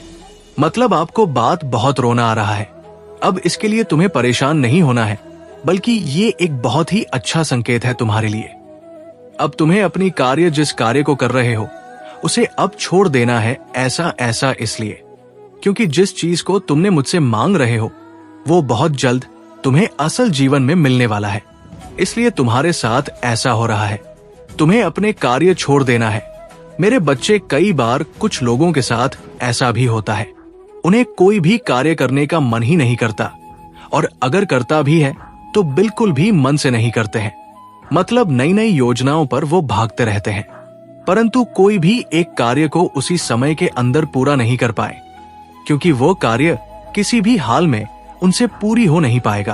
Speaker 1: मतलब आपको बात बहुत रोना आ रहा है। अब इसके लिए तुम्हें परेशान नहीं होना है, बल्कि ये एक बहुत ही अच्छा संकेत है तुम्हारे लिए। अब तुम्हें अपनी कार्य, जिस कार्य को कर रहे हो, उसे अब छोड़ देना है। ऐसा इसलिए क्योंकि जिस चीज को तुमने मुझसे मांग रहे हो वो बहुत जल्द तुम्हें असल जीवन में मिलने वाला है। इसलिए तुम्हारे साथ ऐसा हो रहा है। तुम्हें अपने कार्य छोड़ देना है। मेरे बच्चे, कई बार कुछ लोगों के साथ ऐसा भी होता है। उन्हें कोई भी कार्य करने का मन ही नहीं करता, और अगर करता भी है तो बिल्कुल भी मन से नहीं करते हैं। मतलब नई नई योजनाओं पर वो भागते रहते हैं, परंतु कोई भी एक कार्य को उसी समय के अंदर पूरा नहीं कर पाए, क्योंकि वो कार्य किसी भी हाल में उनसे पूरी हो नहीं पाएगा,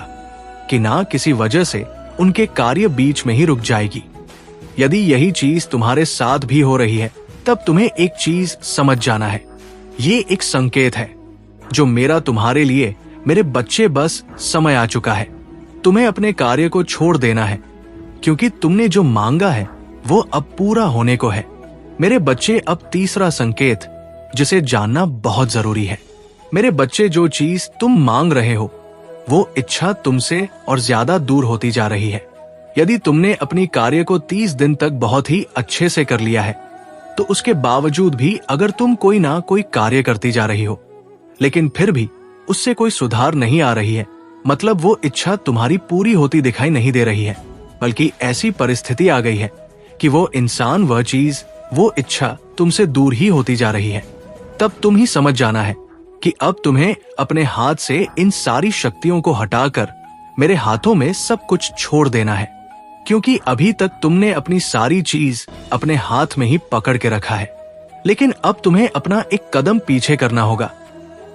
Speaker 1: कि ना किसी वजह से उनके कार्य बीच में ही रुक जाएगी। यदि यही चीज तुम्हारे साथ भी हो रही है, तब तुम्हें एक चीज समझ जाना है। ये एक संकेत है जो मेरा तुम्हारे लिए। मेरे बच्चे, बस समय आ चुका है। तुम्हें अपने कार्य को छोड़ देना है, क्योंकि तुमने जो मांगा है वो अब पूरा होने को है। मेरे बच्चे, अब तीसरा संकेत जिसे जानना बहुत जरूरी है। मेरे बच्चे, जो चीज तुम मांग रहे हो वो इच्छा तुमसे और ज्यादा दूर होती जा रही है। यदि तुमने अपनी कार्य को 30 दिन तक बहुत ही अच्छे से कर लिया है, तो उसके बावजूद भी अगर तुम कोई ना कोई कार्य करती जा रही हो, लेकिन फिर भी उससे कोई सुधार नहीं आ रही है, मतलब वो इच्छा तुम्हारी पूरी होती दिखाई नहीं दे रही है, बल्कि ऐसी परिस्थिति आ गई है कि वो इंसान, वह चीज, वो इच्छा तुमसे दूर ही होती जा रही है, तब तुम ही समझ जाना है कि अब तुम्हें अपने हाथ से इन सारी शक्तियों को हटाकर मेरे हाथों में सब कुछ छोड़ देना है। क्योंकि अभी तक तुमने अपनी सारी चीज अपने हाथ में ही पकड़ के रखा है, लेकिन अब तुम्हें अपना एक कदम पीछे करना होगा,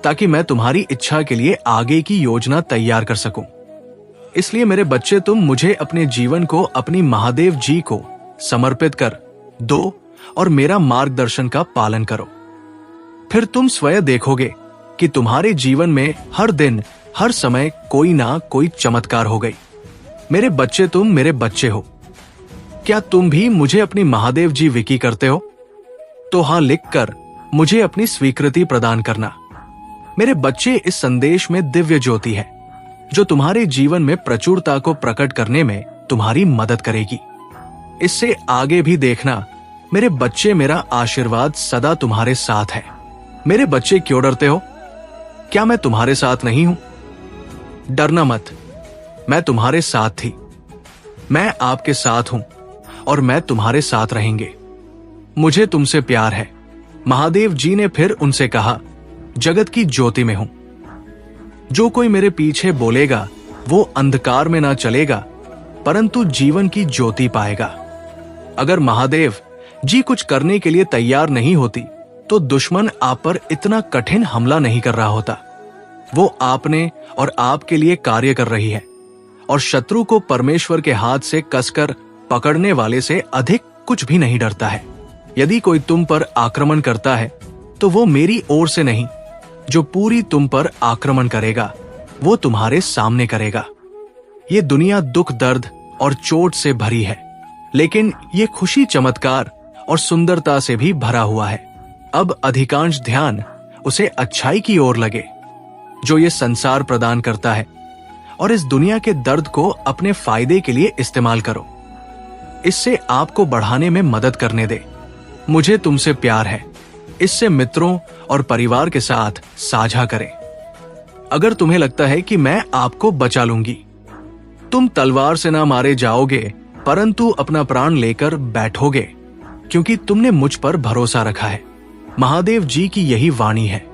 Speaker 1: ताकि मैं तुम्हारी इच्छा के लिए आगे की योजना तैयार कर सकूं। इसलिए मेरे बच्चे, तुम मुझे अपने जीवन को अपनी महादेव जी को समर्पित कर दो और मेरा मार्गदर्शन का पालन करो। फिर तुम स्वयं देखोगे कि तुम्हारे जीवन में हर दिन, हर समय कोई ना कोई चमत्कार हो गई। मेरे बच्चे, तुम मेरे बच्चे हो। क्या तुम भी मुझे अपनी महादेव जी विकी करते हो? तो हाँ लिखकर मुझे अपनी स्वीकृति प्रदान करना। मेरे बच्चे, इस संदेश में दिव्य ज्योति है जो तुम्हारे जीवन में प्रचुरता को प्रकट करने में तुम्हारी मदद करेगी। इससे आगे भी देखना मेरे बच्चे, मेरा आशीर्वाद सदा तुम्हारे साथ है। मेरे बच्चे, क्यों डरते हो? क्या मैं तुम्हारे साथ नहीं हूं? डरना मत, मैं तुम्हारे साथ थी, मैं आपके साथ हूं और मैं तुम्हारे साथ रहेंगे। मुझे तुमसे प्यार है। महादेव जी ने फिर उनसे कहा, जगत की ज्योति में हूं। जो कोई मेरे पीछे बोलेगा वो अंधकार में ना चलेगा, परंतु जीवन की ज्योति पाएगा। अगर महादेव जी कुछ करने के लिए तैयार नहीं होती तो दुश्मन आप पर इतना कठिन हमला नहीं कर रहा होता। वो आपने और आपके लिए कार्य कर रही है, और शत्रु को परमेश्वर के हाथ से कसकर पकड़ने वाले से अधिक कुछ भी नहीं डरता है। यदि कोई तुम पर आक्रमण करता है तो वो मेरी ओर से नहीं, जो पूरी तुम पर आक्रमण करेगा वो तुम्हारे सामने करेगा। ये दुनिया दुख, दर्द और चोट से भरी है, लेकिन ये खुशी, चमत्कार और सुंदरता से भी भरा हुआ है। अब अधिकांश ध्यान उसे अच्छाई की ओर लगे जो ये संसार प्रदान करता है, और इस दुनिया के दर्द को अपने फायदे के लिए इस्तेमाल करो। इससे आपको बढ़ाने में मदद करने दे। मुझे तुमसे प्यार है। इससे मित्रों और परिवार के साथ साझा करें। अगर तुम्हें लगता है कि मैं आपको बचा लूंगी, तुम तलवार से ना मारे जाओगे परंतु अपना प्राण लेकर बैठोगे, क्योंकि तुमने मुझ पर भरोसा रखा है। महादेव जी की यही वाणी है।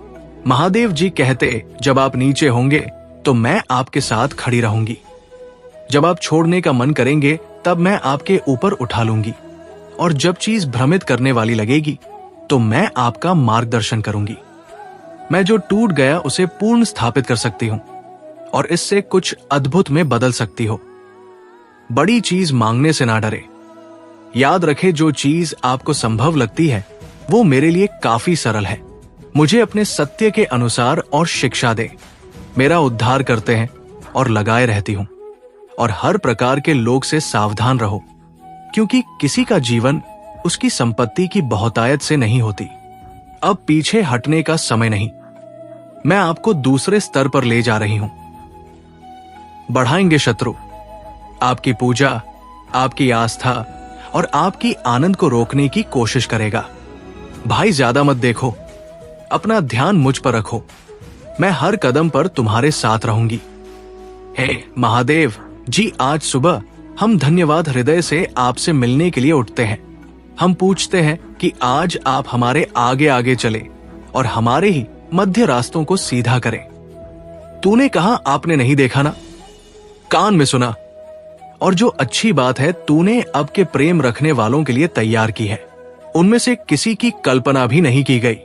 Speaker 1: महादेव जी कहते, जब आप नीचे होंगे तो मैं आपके साथ खड़ी रहूंगी। जब आप छोड़ने का मन करेंगे तब मैं आपके ऊपर उठा लूंगी, और जब चीज भ्रमित करने वाली लगेगी तो मैं आपका मार्गदर्शन करूंगी। मैं जो टूट गया उसे पूर्ण स्थापित कर सकती हूं और इससे कुछ अद्भुत में बदल सकती हो। बड़ी चीज मांगने से ना डरे। याद रखे, जो चीज आपको संभव लगती है वो मेरे लिए काफी सरल है। मुझे अपने सत्य के अनुसार और शिक्षा दे, मेरा उद्धार करते हैं और लगाए रहती हूं। और हर प्रकार के लोग से सावधान रहो, क्योंकि किसी का जीवन उसकी संपत्ति की बहुतायत से नहीं होती। अब पीछे हटने का समय नहीं। मैं आपको दूसरे स्तर पर ले जा रही हूं। बढ़ाएंगे शत्रु। आपकी पूजा, आपकी आस्था और आपकी आनंद को रोकने की कोशिश करेगा। भाई, ज्यादा मत देखो, अपना ध्यान मुझ पर रखो। मैं हर कदम पर तुम्हारे साथ रहूंगी। हे महादेव जी, आज सुबह हम धन्यवाद हृदय से आपसे मिलने के लिए उठते हैं। हम पूछते हैं कि आज आप हमारे आगे आगे चले और हमारे ही मध्य रास्तों को सीधा करें। तूने कहा आपने नहीं देखा ना, कान में सुना, और जो अच्छी बात है तूने अब के प्रेम रखने वालों के लिए तैयार की है, उनमें से किसी की कल्पना भी नहीं की गई।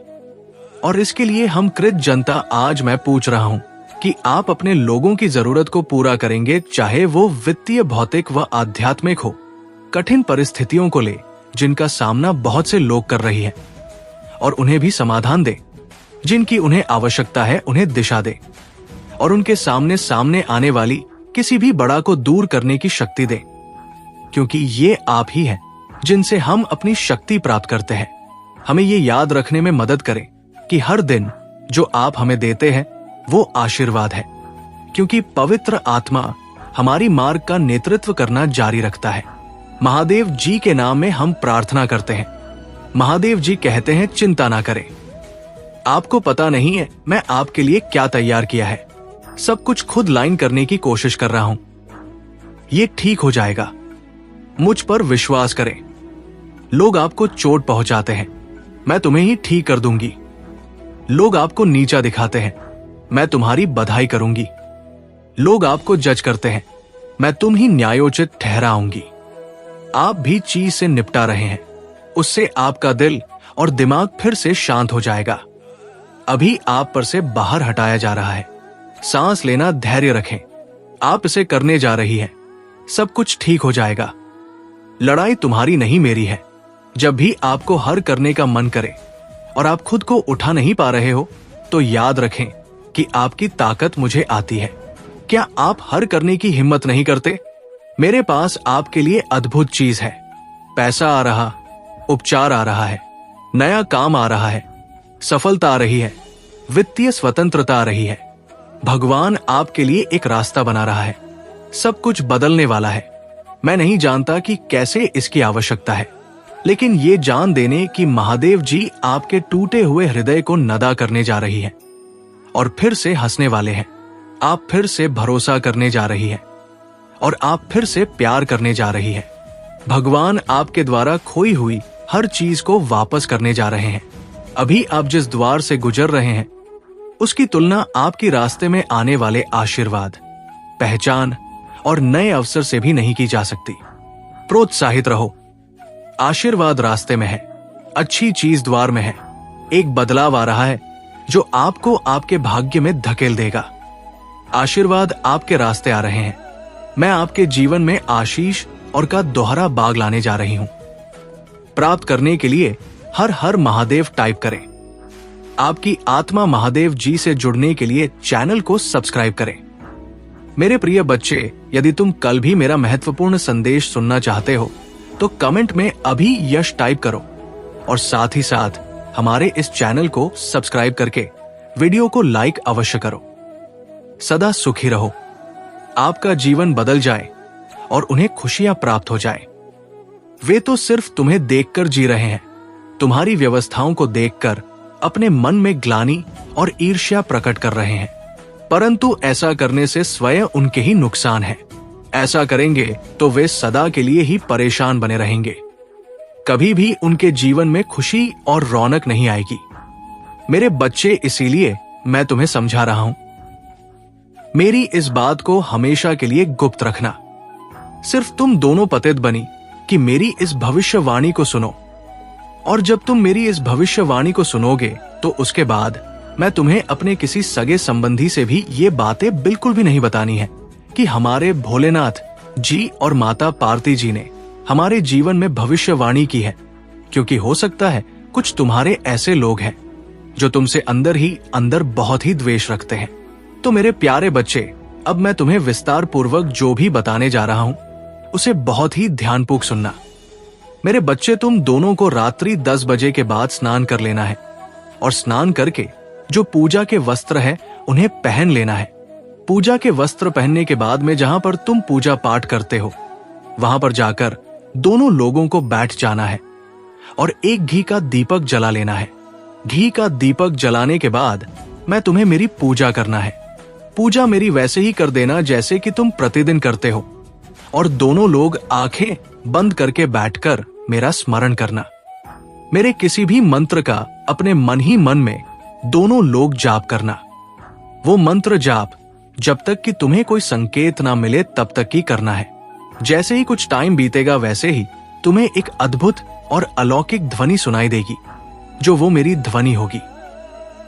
Speaker 1: और इसके लिए हम कृत जनता आज मैं पूछ रहा हूं कि आप अपने लोगों की जरूरत को पूरा करेंगे, चाहे वो वित्तीय, भौतिक व आध्यात्मिक हो। कठिन परिस्थितियों को ले जिनका सामना बहुत से लोग कर रही है, और उन्हें भी समाधान दे। जिनकी उन्हें आवश्यकता है उन्हें दिशा दे, और उनके सामने सामने आने वाली किसी भी बड़ा को दूर करने की शक्ति दे, क्योंकि ये आप ही हैं जिनसे हम अपनी शक्ति प्राप्त करते हैं। हमें ये याद रखने में मदद करें कि हर दिन जो आप हमें देते हैं वो आशीर्वाद है, क्योंकि पवित्र आत्मा हमारी मार्ग का नेतृत्व करना जारी रखता है। महादेव जी के नाम में हम प्रार्थना करते हैं। महादेव जी कहते हैं, चिंता ना करें। आपको पता नहीं है मैं आपके लिए क्या तैयार किया है। सब कुछ खुद लाइन करने की कोशिश कर रहा हूं। ये ठीक हो जाएगा, मुझ पर विश्वास करें। लोग आपको चोट पहुंचाते हैं, मैं तुम्हें ही ठीक कर दूंगी। लोग आपको नीचा दिखाते हैं, मैं तुम्हारी बधाई करूंगी। लोग आपको जज करते हैं, मैं तुम ही न्यायोचित ठहराऊंगी। आप भी चीज से निपटा रहे हैं, उससे आपका दिल और दिमाग फिर से शांत हो जाएगा। अभी आप पर से बाहर हटाया जा रहा है। सांस लेना, धैर्य रखें। आप इसे करने जा रही हैं, सब कुछ ठीक हो जाएगा। लड़ाई तुम्हारी नहीं, मेरी है। जब भी आपको हर करने का मन करे और आप खुद को उठा नहीं पा रहे हो, तो याद रखें कि आपकी ताकत मुझे आती है। क्या आप हर करने की हिम्मत नहीं करते? मेरे पास आपके लिए अद्भुत चीज है। पैसा आ रहा, उपचार आ रहा है, नया काम आ रहा है, सफलता आ रही है, वित्तीय स्वतंत्रता आ रही है। भगवान आपके लिए एक रास्ता बना रहा है। सब कुछ बदलने वाला है। मैं नहीं जानता कि कैसे इसकी आवश्यकता है, लेकिन ये जान देने कि महादेव जी आपके टूटे हुए हृदय को नदा करने जा रही है और फिर से हंसने वाले हैं। आप फिर से भरोसा करने जा रही है और आप फिर से प्यार करने जा रही है। भगवान आपके द्वारा खोई हुई हर चीज को वापस करने जा रहे हैं। अभी आप जिस द्वार से गुजर रहे हैं उसकी तुलना आपके रास्ते में आने वाले आशीर्वाद, पहचान और नए अवसर से भी नहीं की जा सकती। प्रोत्साहित रहो। आशीर्वाद रास्ते में है, अच्छी चीज द्वार में है। एक बदलाव आ रहा है जो आपको आपके भाग्य में धकेल देगा। आशीर्वाद आपके रास्ते आ रहे हैं। मैं आपके जीवन में आशीष और का दोहरा बाग लाने जा रही हूं। प्राप्त करने के लिए हर हर महादेव टाइप करें। आपकी आत्मा महादेव जी से जुड़ने के लिए चैनल को सब्सक्राइब करें। मेरे प्रिय बच्चे, यदि तुम कल भी मेरा महत्वपूर्ण संदेश सुनना चाहते हो तो कमेंट में अभी यश टाइप करो और साथ ही साथ हमारे इस चैनल को सब्सक्राइब करके वीडियो को लाइक अवश्य करो। सदा सुखी रहो, आपका जीवन बदल जाए और उन्हें खुशियां प्राप्त हो जाए। वे तो सिर्फ तुम्हें देखकर जी रहे हैं, तुम्हारी व्यवस्थाओं को देखकर अपने मन में ग्लानि और ईर्ष्या प्रकट कर रहे हैं, परंतु ऐसा करने से स्वयं उनके ही नुकसान है। ऐसा करेंगे तो वे सदा के लिए ही परेशान बने रहेंगे। कभी भी उनके जीवन में खुशी और रौनक नहीं आएगी। मेरे बच्चे, इसीलिए मैं तुम्हें समझा रहा हूं। मेरी इस बात को हमेशा के लिए गुप्त रखना। सिर्फ तुम दोनों पतित बनी कि मेरी इस भविष्यवाणी को सुनो, और जब तुम मेरी इस भविष्यवाणी को सुनोगे तो उसके बाद मैं तुम्हें अपने किसी सगे संबंधी से भी ये बातें बिल्कुल भी नहीं बतानी है कि हमारे भोलेनाथ जी और माता पार्वती जी ने हमारे जीवन में भविष्यवाणी की है, क्योंकि हो सकता है कुछ तुम्हारे ऐसे लोग हैं जो तुमसे अंदर ही अंदर बहुत ही द्वेष रखते हैं। तो मेरे प्यारे बच्चे, अब मैं तुम्हें विस्तार पूर्वक जो भी बताने जा रहा हूं उसे बहुत ही ध्यानपूर्वक सुनना। मेरे बच्चे, तुम दोनों को रात्रि 10 बजे के बाद स्नान कर लेना है, और स्नान करके जो पूजा के वस्त्र है उन्हें पहन लेना है। पूजा के वस्त्र पहनने के बाद में जहां पर तुम पूजा पाठ करते हो वहां पर जाकर दोनों लोगों को बैठ जाना है और एक घी का दीपक जला लेना है। घी का दीपक जलाने के बाद मैं तुम्हें मेरी पूजा करना है। पूजा मेरी वैसे ही कर देना जैसे कि तुम प्रतिदिन करते हो, और दोनों लोग आंखें बंद करके बैठकर मेरा स्मरण करना। मेरे किसी भी मंत्र का अपने मन ही मन में दोनों लोग जाप करना। वो मंत्र जाप जब तक कि तुम्हें कोई संकेत ना मिले तब तक ही करना है। जैसे ही कुछ टाइम बीतेगा वैसे ही तुम्हें एक अद्भुत और अलौकिक ध्वनि सुनाई देगी, जो वो मेरी ध्वनि होगी,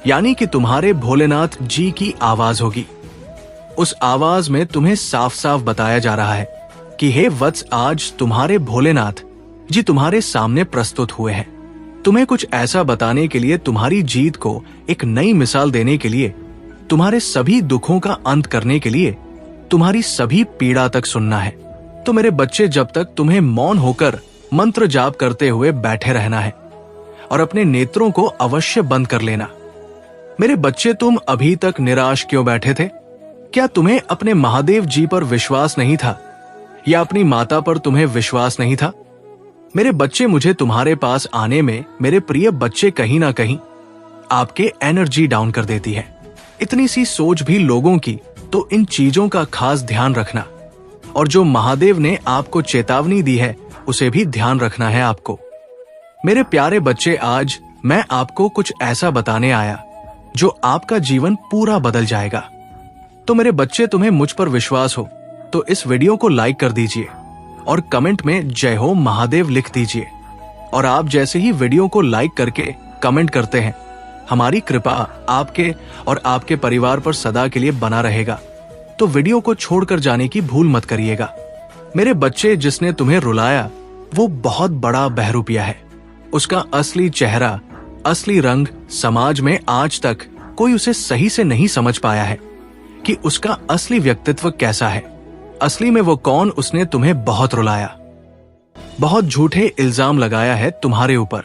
Speaker 1: यानी कि तुम्हारे भोलेनाथ जी की आवाज होगी। उस आवाज में तुम्हें साफ साफ बताया जा रहा है कि हे वत्स, आज तुम्हारे भोलेनाथ जी तुम्हारे सामने प्रस्तुत हुए हैं। तुम्हें कुछ ऐसा बताने के लिए, तुम्हारी जीत को एक नई मिसाल देने के लिए, तुम्हारे सभी दुखों का अंत करने के लिए, तुम्हारी सभी पीड़ा तक सुनना है। तो मेरे बच्चे, जब तक तुम्हें मौन होकर मंत्र जाप करते हुए बैठे रहना है और अपने नेत्रों को अवश्य बंद कर लेना। मेरे बच्चे, तुम अभी तक निराश क्यों बैठे थे? क्या तुम्हें अपने महादेव जी पर विश्वास नहीं था, या अपनी माता पर तुम्हें विश्वास नहीं था? मेरे बच्चे, मुझे तुम्हारे पास आने में, मेरे प्रिय बच्चे, कहीं ना कहीं आपके एनर्जी डाउन कर देती है। इतनी सी सोच भी लोगों की, तो इन चीजों का खास ध्यान रखना, और जो महादेव ने आपको चेतावनी दी है उसे भी ध्यान रखना है आपको। मेरे प्यारे बच्चे, आज मैं आपको कुछ ऐसा बताने आया जो आपका जीवन पूरा बदल जाएगा। तो मेरे बच्चे, तुम्हें मुझ पर विश्वास हो तो इस वीडियो को लाइक कर दीजिए और कमेंट में जय हो महादेव लिख दीजिए। और आप जैसे ही वीडियो को लाइक करके कमेंट करते हैं, हमारी कृपा आपके और आपके परिवार पर सदा के लिए बना रहेगा। तो वीडियो को छोड़कर जाने की भूल मत करिएगा। मेरे बच्चे, जिसने तुम्हें रुलाया वो बहुत बड़ा बहरूपिया है। उसका असली चेहरा, असली रंग समाज में आज तक कोई उसे सही से नहीं समझ पाया है कि उसका असली व्यक्तित्व कैसा है। असली में वो कौन? उसने तुम्हें बहुत रुलाया, बहुत झूठे इल्जाम लगाया है तुम्हारे ऊपर,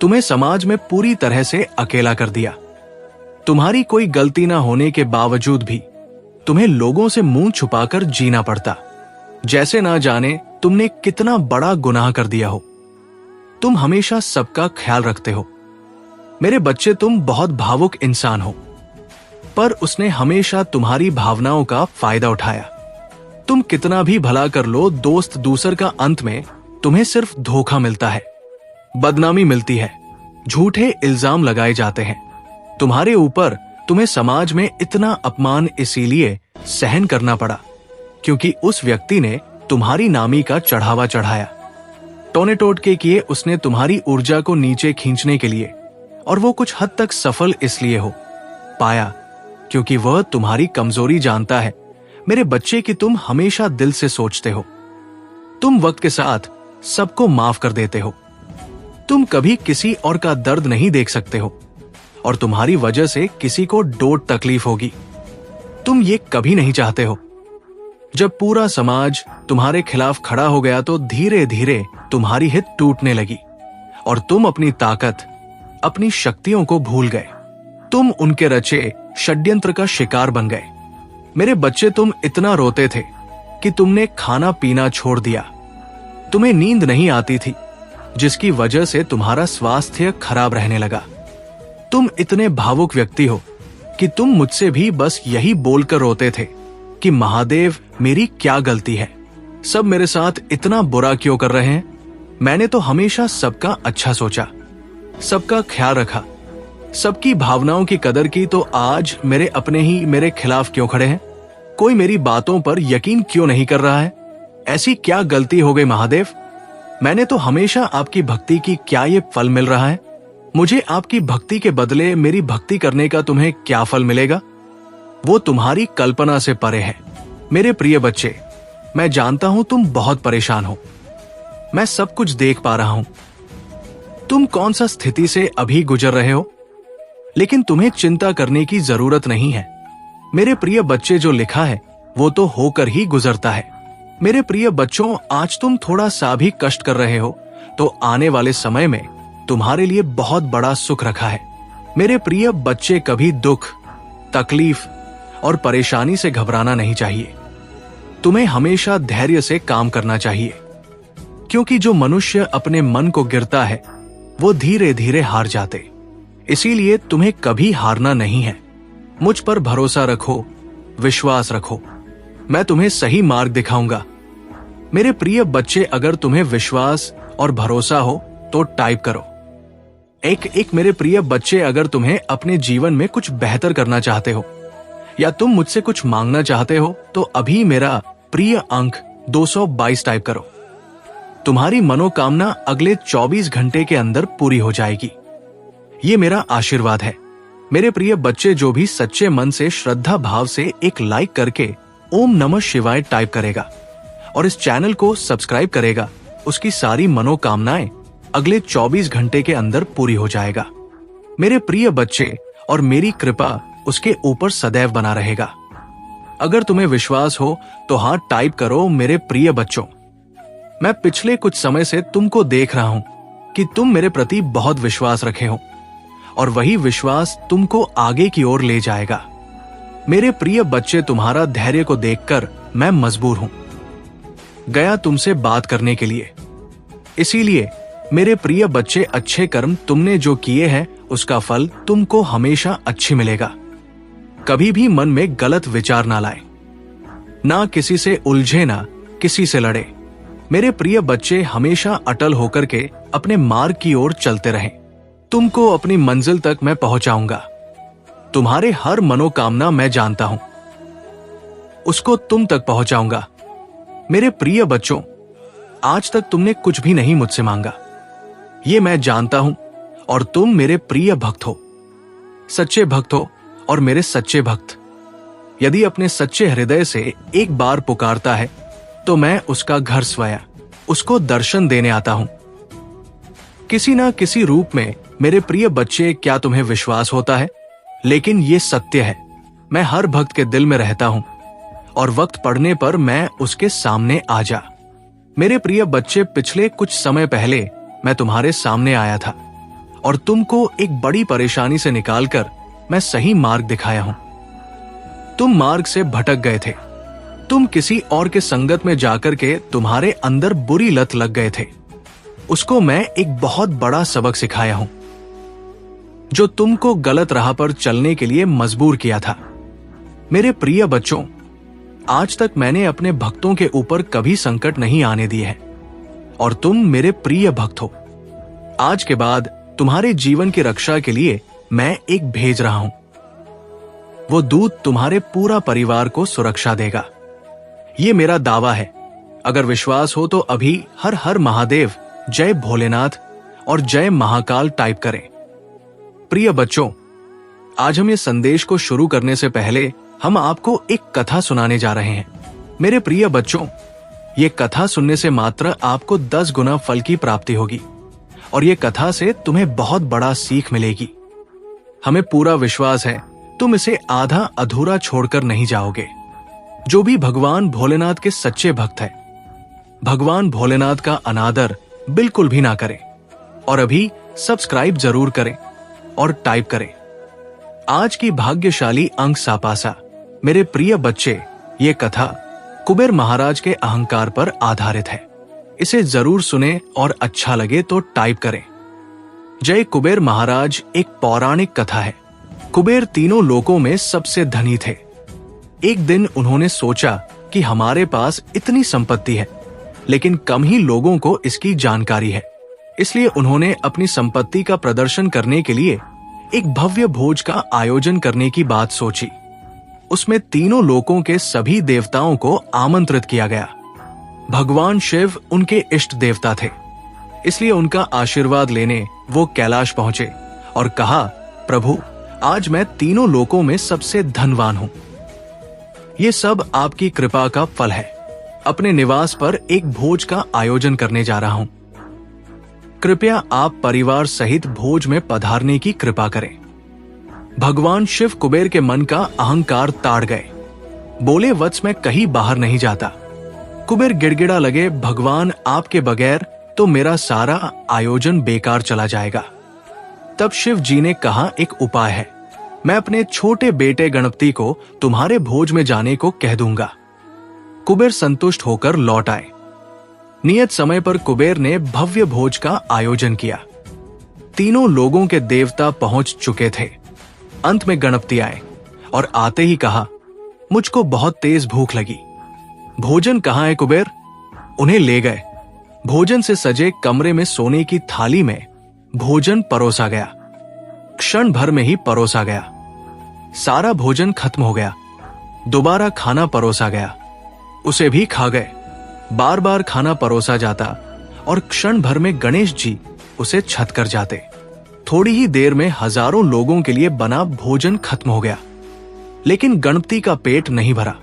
Speaker 1: तुम्हें समाज में पूरी तरह से अकेला कर दिया। तुम्हारी कोई गलती ना होने के बावजूद भी तुम्हें लोगों से मुंह छुपाकर जीना पड़ता, जैसे ना जाने तुमने कितना बड़ा गुनाह कर दिया हो। तुम हमेशा सबका ख्याल रखते हो। मेरे बच्चे, तुम बहुत भावुक इंसान हो, पर उसने हमेशा तुम्हारी भावनाओं का फायदा उठाया। तुम कितना भी भला कर लो, दोस्त दूसर का अंत में तुम्हें सिर्फ धोखा मिलता है, बदनामी मिलती है, झूठे इल्जाम लगाए जाते हैं तुम्हारे ऊपर। तुम्हें समाज में इतना अपमान इसीलिए सहन करना पड़ा क्योंकि उस व्यक्ति ने तुम्हारी नामी का चढ़ावा चढ़ाया। टोने टोटके किए उसने तुम्हारी ऊर्जा को नीचे खींचने के लिए, और वो कुछ हद तक सफल इसलिए हो पाया क्योंकि वह तुम्हारी कमजोरी जानता है। मेरे बच्चे, कि तुम हमेशा दिल से सोचते हो, तुम वक्त के साथ सबको माफ कर देते हो, तुम कभी किसी और का दर्द नहीं देख सकते हो, और तुम्हारी वजह से किसी को डोट तकलीफ होगी। तुम ये कभी नहीं चाहते हो। जब पूरा समाज तुम्हारे खिलाफ खड़ा हो गया तो धीरे धीरे तुम्हारी हित टूटने लगी और तुम अपनी ताकत, अपनी शक्तियों को भूल गए। तुम उनके रचे षड्यंत्र का शिकार बन गए। मेरे बच्चे, तुम इतना रोते थे कि तुमने खाना पीना छोड़ दिया, तुम्हें नींद नहीं आती थी, जिसकी वजह से तुम्हारा स्वास्थ्य खराब रहने लगा। तुम इतने भावुक व्यक्ति हो कि तुम मुझसे भी बस यही बोलकर रोते थे कि महादेव, मेरी क्या गलती है, सब मेरे साथ इतना बुरा क्यों कर रहे हैं। मैंने तो हमेशा सबका अच्छा सोचा, सबका ख्याल रखा, सबकी भावनाओं की कदर की, तो आज मेरे अपने ही मेरे खिलाफ क्यों खड़े हैं? कोई मेरी बातों पर यकीन क्यों नहीं कर रहा है? ऐसी क्या गलती हो गई महादेव? मैंने तो हमेशा आपकी भक्ति की, क्या ये फल मिल रहा है? मुझे आपकी भक्ति के बदले मेरी भक्ति करने का तुम्हें क्या फल मिलेगा? वो तुम्हारी कल्पना से परे है। मेरे प्रिय बच्चे, मैं जानता हूं तुम बहुत परेशान हो। मैं सब कुछ देख पा रहा हूं। तुम कौन सा स्थिति से अभी गुजर रहे हो, लेकिन तुम्हें चिंता करने की जरूरत नहीं है। मेरे प्रिय बच्चे, जो लिखा है वो तो होकर ही गुजरता है। मेरे प्रिय बच्चों, आज तुम थोड़ा सा भी कष्ट कर रहे हो तो आने वाले समय में तुम्हारे लिए बहुत बड़ा सुख रखा है। मेरे प्रिय बच्चे, कभी दुख, तकलीफ और परेशानी से घबराना नहीं चाहिए। तुम्हें हमेशा धैर्य से काम करना चाहिए, क्योंकि जो मनुष्य अपने मन को गिरता है वो धीरे धीरे हार जाते। इसीलिए तुम्हें कभी हारना नहीं है। मुझ पर भरोसा रखो, विश्वास रखो, मैं तुम्हें सही मार्ग दिखाऊंगा। मेरे प्रिय बच्चे, अगर तुम्हें विश्वास और भरोसा हो तो टाइप करो एक मेरे प्रिय बच्चे, अगर तुम्हें अपने जीवन में कुछ बेहतर करना चाहते हो या तुम मुझसे कुछ मांगना चाहते हो तो अभी मेरा प्रिय अंक 222 टाइप करो। तुम्हारी मनोकामना अगले 24 घंटे के अंदर पूरी हो जाएगी। ये मेरा आशीर्वाद है। मेरे प्रिय बच्चे, जो भी सच्चे मन से श्रद्धा भाव से एक लाइक करके ओम नमः शिवाय टाइप करेगा और इस चैनल को सब्सक्राइब करेगा, उसकी सारी मनोकामनाएं अगले 24 घंटे के अंदर पूरी हो जाएगा। मेरे प्रिय बच्चे, और मेरी कृपा उसके ऊपर सदैव बना रहेगा। अगर तुम्हें विश्वास हो तो हाँ टाइप करो। मेरे प्रिय बच्चों, मैं पिछले कुछ समय से तुमको देख रहा हूं कि तुम मेरे प्रति बहुत विश्वास रखे हो और वही विश्वास तुमको आगे की ओर ले जाएगा। मेरे प्रिय बच्चे, तुम्हारा धैर्य को देखकर मैं मजबूर हूं गया तुमसे बात करने के लिए। इसीलिए मेरे प्रिय बच्चे, अच्छे कर्म तुमने जो किए हैं उसका फल तुमको हमेशा अच्छी मिलेगा। कभी भी मन में गलत विचार ना लाए, ना किसी से उलझे, ना किसी से लड़े। मेरे प्रिय बच्चे, हमेशा अटल होकर के अपने मार्ग की ओर चलते रहें। तुमको अपनी मंजिल तक मैं पहुंचाऊंगा। तुम्हारे हर मनोकामना मैं जानता हूं, उसको तुम तक पहुंचाऊंगा। मेरे प्रिय बच्चों, आज तक तुमने कुछ भी नहीं मुझसे मांगा, ये मैं जानता हूं, और तुम मेरे प्रिय भक्त हो, सच्चे भक्त हो और मेरे सच्चे भक्त यदि अपने सच्चे हृदय से एक बार पुकारता है तो मैं उसका घर स्वयं उसको दर्शन देने आता हूं, किसी ना किसी रूप में। मेरे प्रिय बच्चे, क्या तुम्हें विश्वास होता है? लेकिन ये सत्य है, मैं हर भक्त के दिल में रहता हूं और वक्त पड़ने पर मैं उसके सामने आ जा। मेरे प्रिय बच्चे, पिछले कुछ समय पहले मैं तुम्हारे सामने आया था और तुमको एक बड़ी परेशानी से निकालकर मैं सही मार्ग दिखाया हूं। तुम मार्ग से भटक गए थे, तुम किसी और के संगत में जाकर के तुम्हारे अंदर बुरी लत लग गए थे। उसको मैं एक बहुत बड़ा सबक सिखाया हूं, जो तुमको गलत राह पर चलने के लिए मजबूर किया था। मेरे प्रिय बच्चों, आज तक मैंने अपने भक्तों के ऊपर कभी संकट नहीं आने दिए हैं और तुम मेरे प्रिय भक्त हो। आज के बाद तुम्हारे जीवन की रक्षा के लिए मैं एक भेज रहा हूं। वो दूत तुम्हारे पूरा परिवार को सुरक्षा देगा, ये मेरा दावा है। अगर विश्वास हो तो अभी हर हर महादेव, जय भोलेनाथ और जय महाकाल टाइप करें। प्रिय बच्चों, आज हम ये संदेश को शुरू करने से पहले हम आपको एक कथा सुनाने जा रहे हैं। मेरे प्रिय बच्चों, ये कथा सुनने से मात्र आपको 10 गुना फल की प्राप्ति होगी और ये कथा से तुम्हें बहुत बड़ा सीख मिलेगी। हमें पूरा विश्वास है तुम इसे आधा अधूरा छोड़कर नहीं जाओगे। जो भी भगवान भोलेनाथ के सच्चे भक्त है, भगवान भोलेनाथ का अनादर बिल्कुल भी ना करें और अभी सब्सक्राइब जरूर करें और टाइप करें। आज की भाग्यशाली अंक सापासा। मेरे प्रिय बच्चे, ये कथा कुबेर महाराज के अहंकार पर आधारित है। इसे जरूर सुने और अच्छा लगे तो टाइप करें। जय कुबेर महाराज एक पौराणिक कथा है। कुबेर तीनों लोकों में सबसे धनी थे। एक दिन उन्होंने सोचा कि हमारे पास इतनी संपत्ति है, लेकिन कम ही लोगों को इसकी जानकारी है। इसलिए उन्होंने अपनी संपत्ति का प्रदर्शन करने के लिए एक भव्य भोज का आयोजन करने की बात सोची। उसमें तीनों लोकों के सभी देवताओं को आमंत्रित किया गया। भगवान शिव उनके इष्ट देवता थे, इसलिए उनका आशीर्वाद लेने वो कैलाश पहुंचे और कहा, प्रभु, आज मैं तीनों लोकों में सबसे धनवान हूं। ये सब आपकी कृपा का फल है। अपने निवास पर एक भोज का आयोजन करने जा रहा हूं। कृपया आप परिवार सहित भोज में पधारने की कृपा करें। भगवान शिव कुबेर के मन का अहंकार ताड़ गए। बोले, वत्स, मैं कहीं बाहर नहीं जाता। कुबेर गिड़गिड़ा लगे, भगवान, आपके बगैर तो मेरा सारा आयोजन बेकार चला जाएगा। तब शिव जी ने कहा, एक उपाय है। मैं अपने छोटे बेटे गणपति को तुम्हारे भोज में जाने को कह दूंगा। कुबेर संतुष्ट होकर लौट आए। नियत समय पर कुबेर ने भव्य भोज का आयोजन किया। तीनों लोगों के देवता पहुंच चुके थे। अंत में गणपति आए और आते ही कहा, मुझको बहुत तेज भूख लगी। भोजन कहाँ है कुबेर? उन्हें ले गए। भोजन से सजे कमरे में सोने की थाली में भोजन परोसा गया। क्षण भर में ही परोसा गया। सारा भोजन खत्म हो गया। दोबारा खाना परोसा गया, उसे भी खा गए। बार बार खाना परोसा जाता और क्षण भर में गणेश जी उसे छत कर जाते। थोड़ी ही देर में हजारों लोगों के लिए बना भोजन खत्म हो गया, लेकिन गणपति का पेट नहीं भरा।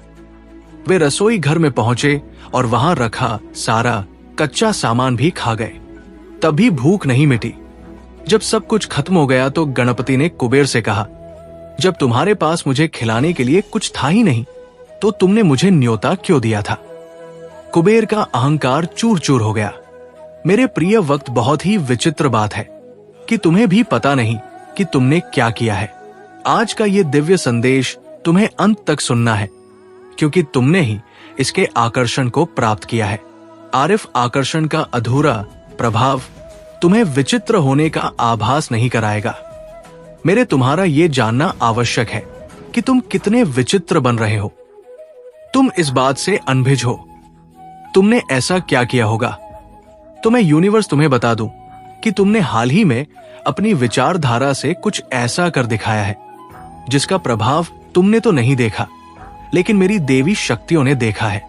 Speaker 1: वे रसोई घर में पहुंचे और वहां रखा सारा कच्चा सामान भी खा गए, तब भी भूख नहीं मिटी। जब सब कुछ खत्म हो गया तो गणपति ने कुबेर से कहा, जब तुम्हारे पास मुझे खिलाने के लिए कुछ था ही नहीं, तो तुमने मुझे न्योता क्यों दिया था? कुबेर का अहंकार चूर चूर हो गया। मेरे प्रिय वक्त, बहुत ही विचित्र बात है कि तुम्हें भी पता नहीं कि तुमने क्या किया है। आज का ये दिव्य संदेश तुम्हें अंत तक सुनना है, क्योंकि तुमने ही इसके आकर्षण को प्राप्त किया है। आरिफ आकर्षण का अधूरा प्रभाव तुम्हें विचित्र होने का आभास नहीं कराएगा। मेरे तुम्हारा ये जानना आवश्यक है कि तुम कितने विचित्र बन रहे हो। तुम इस बात से अनभिज हो। तुमने ऐसा क्या किया होगा? तो मैं यूनिवर्स तुम्हें बता दूं कि तुमने हाल ही में अपनी विचारधारा से कुछ ऐसा कर दिखाया है जिसका प्रभाव तुमने तो नहीं देखा, लेकिन मेरी देवी शक्तियों ने देखा है।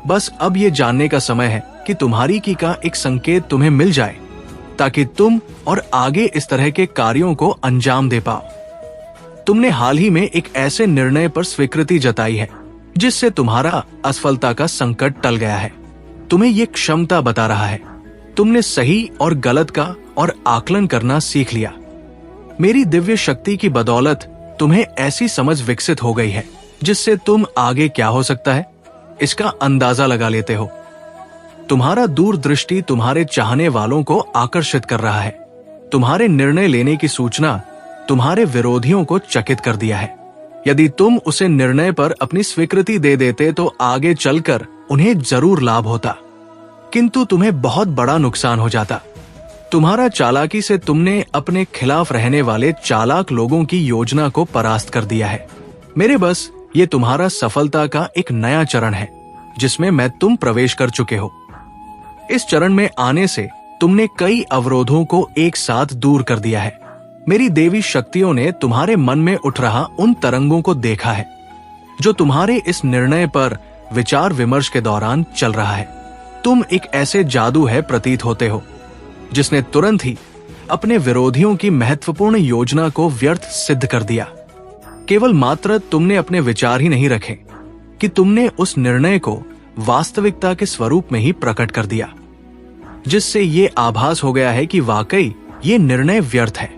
Speaker 1: बस अब ये जानने का समय है कि तुम्हारी की का एक संकेत तुम्हें मिल जाए, ताकि तुम और आगे इस तरह के कार्यों को अंजाम दे पाओ। तुमने हाल ही में एक ऐसे निर्णय पर स्वीकृति जताई है जिससे तुम्हारा असफलता का संकट टल गया है। तुम्हें ये क्षमता बता रहा है। तुमने सही और गलत का और आकलन करना सीख लिया। मेरी दिव्य शक्ति की बदौलत तुम्हें ऐसी समझ विकसित हो गई है जिससे तुम आगे क्या हो सकता है इसका अंदाजा लगा लेते हो। तुम्हारा दूरदृष्टि तुम्हारे चाहने वालों को आकर्षित कर रहा है। तुम्हारे निर्णय लेने की सूचना तुम्हारे विरोधियों को चकित कर दिया है। यदि तुम उसे निर्णय पर अपनी स्वीकृति दे देते तो आगे चलकर उन्हें जरूर लाभ होता, किंतु तुम्हें बहुत बड़ा नुकसान हो जाता। तुम्हारा चालाकी से तुमने अपने खिलाफ रहने वाले चालाक लोगों की योजना को परास्त कर दिया है। मेरे बस ये तुम्हारा सफलता का एक नया चरण है जिसमें मैं तुम प्रवेश कर चुके हो। इस चरण में आने से तुमने कई अवरोधों को एक साथ दूर कर दिया है। मेरी देवी शक्तियों ने तुम्हारे मन में उठ रहा उन तरंगों को देखा है जो तुम्हारे इस निर्णय पर विचार विमर्श के दौरान चल रहा है। तुम एक ऐसे जादू है प्रतीत होते हो जिसने तुरंत ही अपने विरोधियों की महत्वपूर्ण योजना को व्यर्थ सिद्ध कर दिया। केवल मात्र तुमने अपने विचार ही नहीं रखे कि तुमने उस निर्णय को वास्तविकता के स्वरूप में ही प्रकट कर दिया, जिससे ये आभास हो गया है कि वाकई ये निर्णय व्यर्थ है।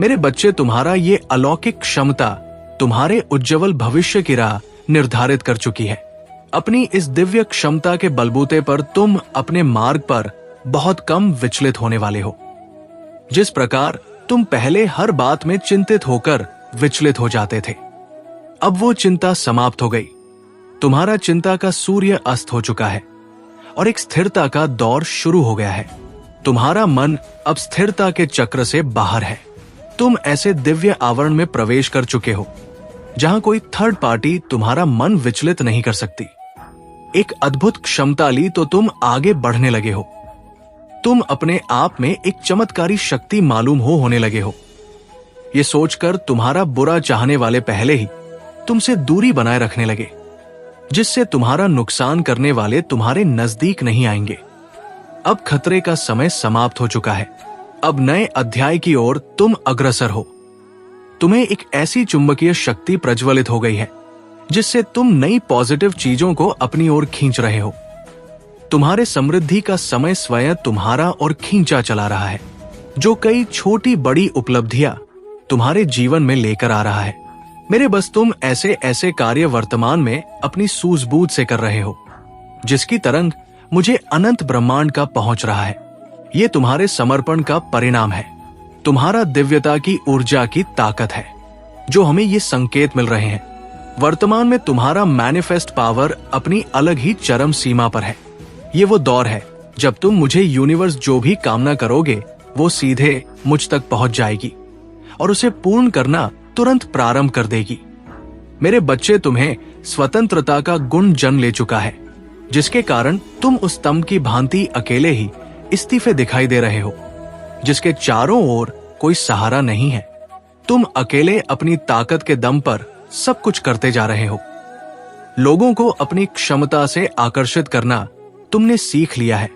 Speaker 1: मेरे बच्चे, तुम्हारा ये अलौकिक क्षमता तुम्हारे उज्जवल भविष्य की राह निर्धारित कर चुकी है। अपनी इस दिव्य क्षमता के बलबूते पर तुम अपने मार्ग पर बहुत कम विचलित होने वाले हो। जिस प्रकार तुम पहले हर बात में चिंतित होकर विचलित हो जाते थे, अब वो चिंता समाप्त हो गई। तुम्हारा चिंता का सूर्य अस्त हो चुका है और एक स्थिरता का दौर शुरू हो गया है। तुम्हारा मन अब स्थिरता के चक्र से बाहर है। तुम ऐसे दिव्य आवरण में प्रवेश कर चुके हो जहां कोई थर्ड पार्टी तुम्हारा मन विचलित नहीं कर सकती। एक अद्भुत क्षमता ली तो तुम आगे बढ़ने लगे हो। तुम अपने आप में एक चमत्कारी शक्ति मालूम होने लगे हो। ये सोचकर तुम्हारा बुरा चाहने वाले पहले ही तुमसे दूरी बनाए रखने लगे, जिससे तुम्हारा नुकसान करने वाले तुम्हारे नजदीक नहीं आएंगे। अब खतरे का समय समाप्त हो चुका है। अब नए अध्याय की ओर तुम अग्रसर हो। तुम्हें एक ऐसी चुंबकीय शक्ति प्रज्वलित हो गई है जिससे तुम नई पॉजिटिव चीजों को अपनी ओर खींच रहे हो। तुम्हारे समृद्धि का समय स्वयं तुम्हारा और खींचा चला रहा है, जो कई छोटी बड़ी उपलब्धियां तुम्हारे जीवन में लेकर आ रहा है। मेरे बस तुम ऐसे ऐसे कार्य वर्तमान में अपनी सूझबूझ से कर रहे हो जिसकी तरंग मुझे अनंत ब्रह्मांड का पहुंच रहा है। ये तुम्हारे समर्पण का परिणाम है। तुम्हारा दिव्यता की ऊर्जा की ताकत है जो हमें ये संकेत मिल रहे हैं। वर्तमान में तुम्हारा मैनिफेस्ट पावर अपनी अलग ही चरम सीमा पर है। ये वो दौर है जब तुम मुझे यूनिवर्स जो भी कामना करोगे वो सीधे मुझ तक पहुंच जाएगी और उसे पूर्ण करना तुरंत प्रारंभ कर देगी। मेरे बच्चे, तुम्हें स्वतंत्रता का गुण जन्म ले चुका है, जिसके कारण तुम उस स्तंभ की भांति अकेले ही इस्तीफे दिखाई दे रहे हो, जिसके चारों ओर कोई सहारा नहीं है। तुम अकेले अपनी ताकत के दम पर सब कुछ करते जा रहे हो। लोगों को अपनी क्षमता से आकर्षित करना तुमने सीख लिया है।